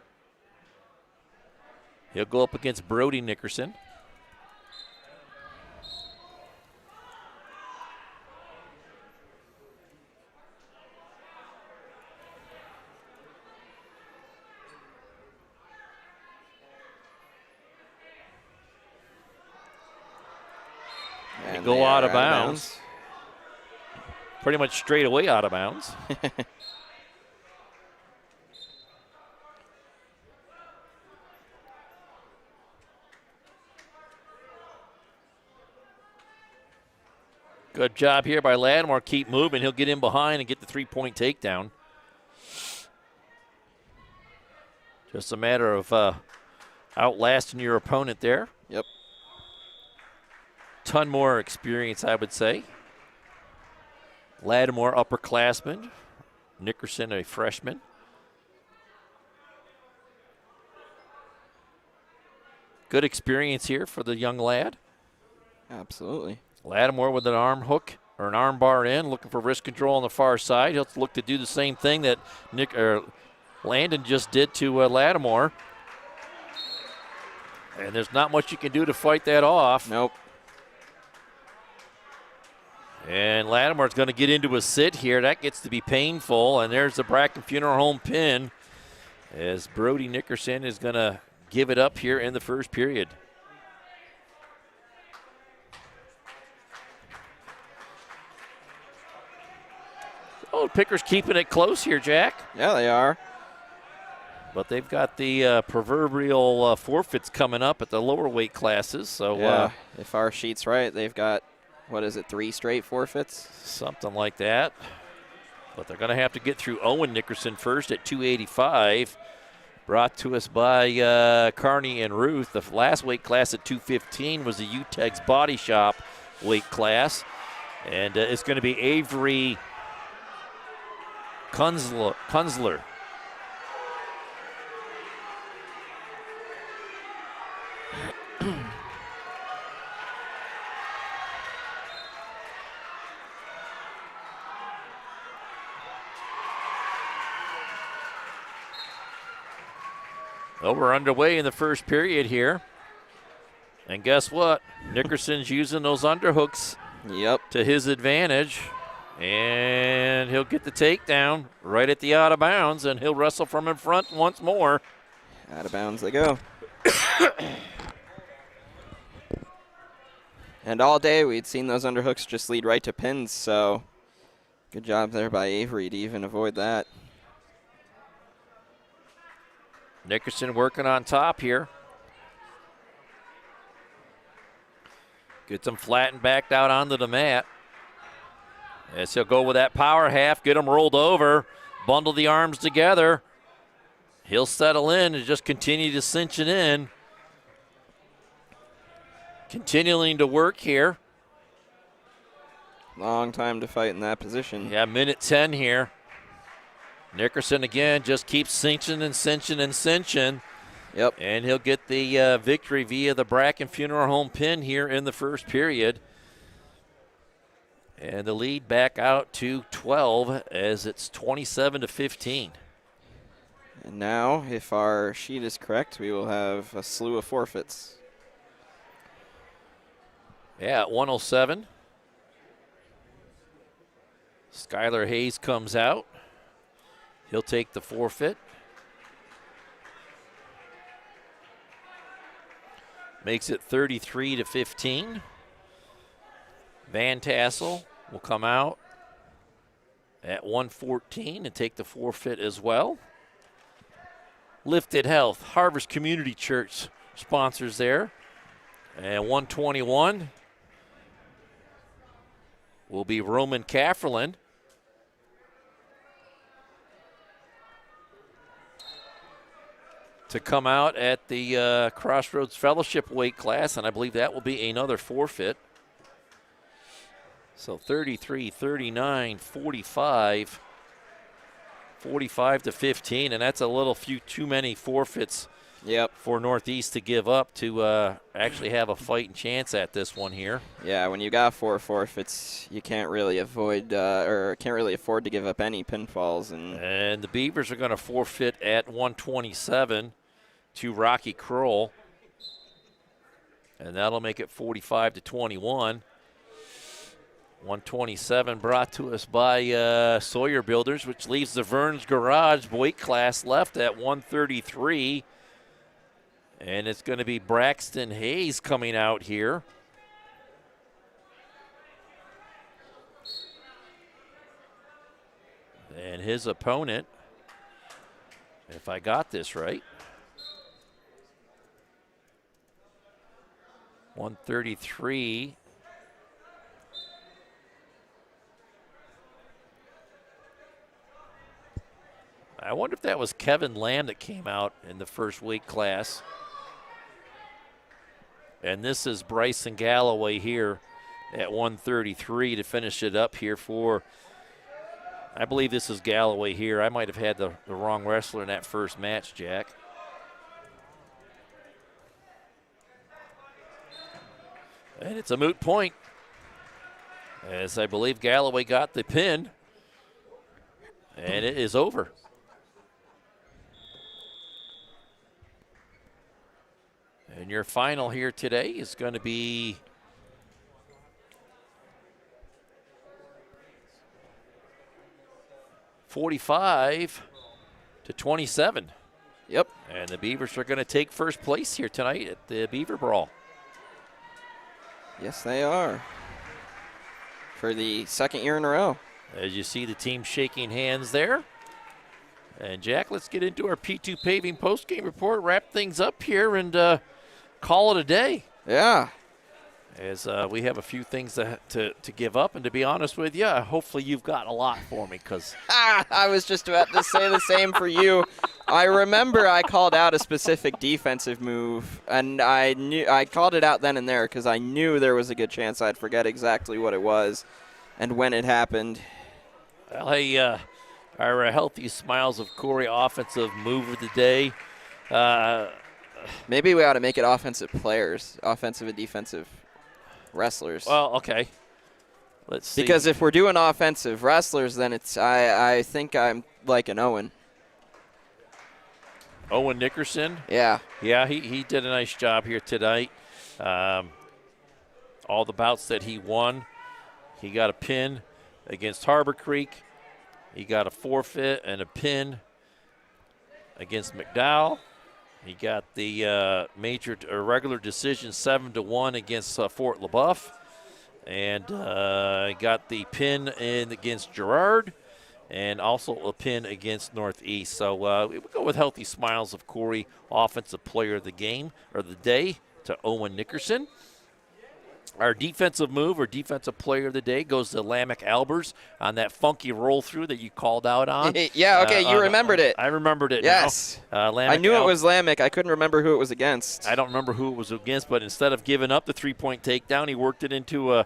He'll go up against Brody Nickerson. And go they out are of bounds. Pretty much straight away out of bounds. Good job here by Lattimore. Keep moving. He'll get in behind and get the three-point takedown. Just a matter of outlasting your opponent there. Yep. Ton more experience, I would say. Lattimore, upperclassman. Nickerson, a freshman. Good experience here for the young lad. Absolutely. Lattimore with an arm hook or an arm bar in, looking for wrist control on the far side. He'll look to do the same thing that Landon just did to Lattimore. And there's not much you can do to fight that off. Nope. And Lattimore's going to get into a sit here. That gets to be painful. And there's the Bracken Funeral Home pin as Brody Nickerson is going to give it up here in the first period. Oh, Picker's keeping it close here, Jack. Yeah, they are. But they've got the proverbial forfeits coming up at the lower weight classes. So yeah, if our sheet's right, they've got, 3 straight forfeits? Something like that. But they're going to have to get through Owen Nickerson first at 285. Brought to us by Carney and Ruth. The last weight class at 215 was the UTEG's Body Shop weight class. And it's going to be Avery Kunzler. Well, we're underway in the first period here. And guess what? Nickerson's using those underhooks to his advantage. And he'll get the takedown right at the out of bounds, and he'll wrestle from in front once more. Out of bounds they go. And all day we'd seen those underhooks just lead right to pins, so good job there by Avery to even avoid that. Nickerson working on top here. Gets him flattened back out onto the mat. As he'll go with that power half, get him rolled over, bundle the arms together. He'll settle in and just continue to cinch it in. Continuing to work here. Long time to fight in that position. Yeah, minute 10 here. Nickerson again just keeps cinching and cinching and cinching. Yep. And he'll get the victory via the Bracken Funeral Home pin here in the first period. And the lead back out to 12 as it's 27-15. And now, if our sheet is correct, we will have a slew of forfeits. Yeah, at 107. Skylar Hayes comes out. He'll take the forfeit. Makes it 33-15. Van Tassel will come out at 114 and take the forfeit as well. Lifted Health, Harvest Community Church sponsors there. And 121 will be Roman Kafferlin. to come out at the Crossroads Fellowship weight class, and I believe that will be another forfeit. So 33, 39, 45, 45 to 15, and that's a little few too many forfeits for Northeast to give up to actually have a fighting chance at this one here. Yeah, when you got 4 forfeits, you can't really avoid or can't really afford to give up any pinfalls. And the Beavers are going to forfeit at 127 to Rocky Kroll, and that'll make it 45 to 21. 127 brought to us by Sawyer Builders, which leaves the Verns Garage weight class left at 133. And it's going to be Braxton Hayes coming out here. And his opponent, if I got this right, 133. I wonder if that was Kevin Lamb that came out in the first weight class. And this is Bryson Galloway here at 133 to finish it up here for, I believe this is Galloway here. I might have had the wrong wrestler in that first match, Jack. And it's a moot point, as I believe Galloway got the pin, and it is over. And your final here today is going to be $45 to 27. Yep. And the Beavers are going to take first place here tonight at the Beaver Brawl. Yes, they are. For the second year in a row. As you see the team shaking hands there. And Jack, let's get into our P2 Paving postgame report, wrap things up here, and call it a day. Yeah. As we have a few things to give up, and to be honest with you, hopefully you've got a lot for me, because I was just about to say the same for you. I remember I called out a specific defensive move, and I called it out then and there because I knew there was a good chance I'd forget exactly what it was and when it happened. Well, hey, our Healthy Smiles of Corey offensive move of the day. Maybe we ought to make it offensive players, offensive and defensive wrestlers. Well, okay. Let's see. Because if we're doing offensive wrestlers, then it's I think I'm like an Owen. Owen Nickerson? Yeah. Yeah, he did a nice job here tonight. All the bouts that he won, he got a pin against Harbor Creek. He got a forfeit and a pin against McDowell. He got the regular decision 7-1 against Fort LaBeouf, and got the pin in against Girard, and also a pin against Northeast. So we go with Healthy Smiles of Corey, offensive player of the game or the day, to Owen Nickerson. Our defensive move or defensive player of the day goes to Lamech Albers on that funky roll through that you called out on. Yeah, okay, you remembered it. I remembered it. Yes. I knew it was Lamech. I couldn't remember who it was against. I don't remember who it was against, but instead of giving up the three-point takedown, he worked it into a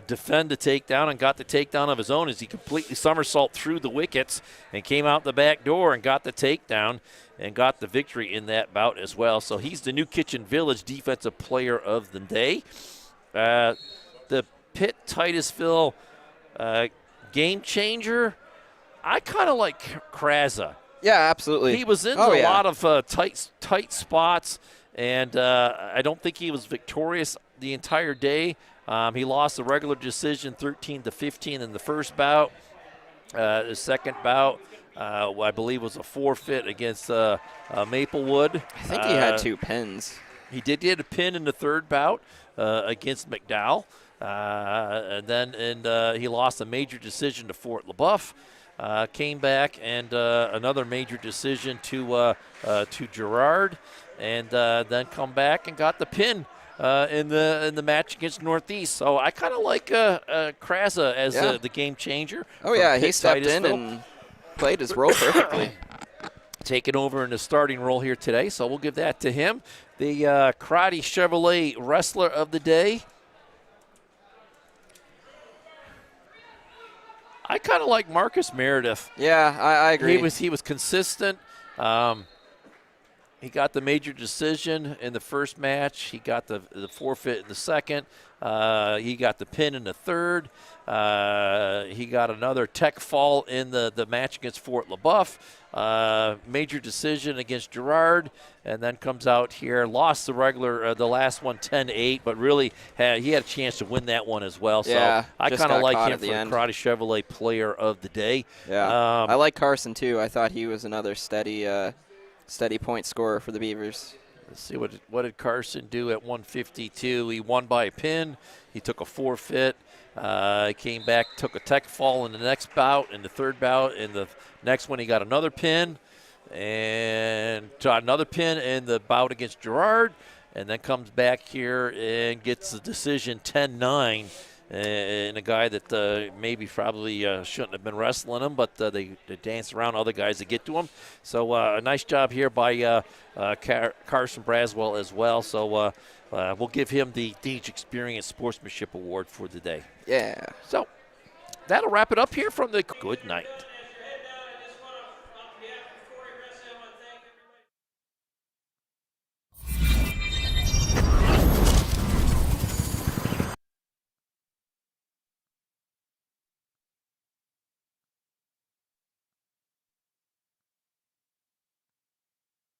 defend the takedown and got the takedown of his own as he completely somersault through the wickets and came out the back door and got the takedown and got the victory in that bout as well. So he's the New Kitchen Village defensive player of the day. The Pitt Titusville game changer, I kind of like Kraza. Yeah, absolutely. He was in a lot of tight spots, and I don't think he was victorious the entire day. He lost the regular decision 13-15 in the first bout. The second bout, I believe, was a forfeit against Maplewood. I think he had 2 pins. He did get a pin in the third bout against McDowell. And then he lost a major decision to Fort LaBeouf. Came back and another major decision to Girard, and then come back and got the pin in the match against Northeast. So I kind of like Kraza as the game changer. Oh yeah, he stepped in and played his role perfectly. taking over in the starting role here today, so we'll give that to him. The Karate Chevrolet Wrestler of the Day. I kind of like Marcus Meredith. Yeah, I agree. He was consistent. He got the major decision in the first match. He got the forfeit in the second. He got the pin in the third. He got another tech fall in the match against Fort LaBeouf. Major decision against Girard, and then comes out here, lost the last one 10-8, but really he had a chance to win that one as well. Yeah, so I kind of like him for the Karate Chevrolet Player of the Day. Yeah, I like Carson too. I thought he was another steady point scorer for the Beavers. Let's see, what did Carson do at 152? He won by a pin. He took a forfeit. He came back, took a tech fall in the next bout, in the third bout. In the next one, he got another pin, and got another pin in the bout against Girard, and then comes back here and gets the decision 10-9. And a guy that maybe probably shouldn't have been wrestling him, but they dance around other guys to get to him. So a nice job here by Carson Braswell as well. So we'll give him the Deej Experience Sportsmanship Award for the day. Yeah. So that'll wrap it up here from the Good Night.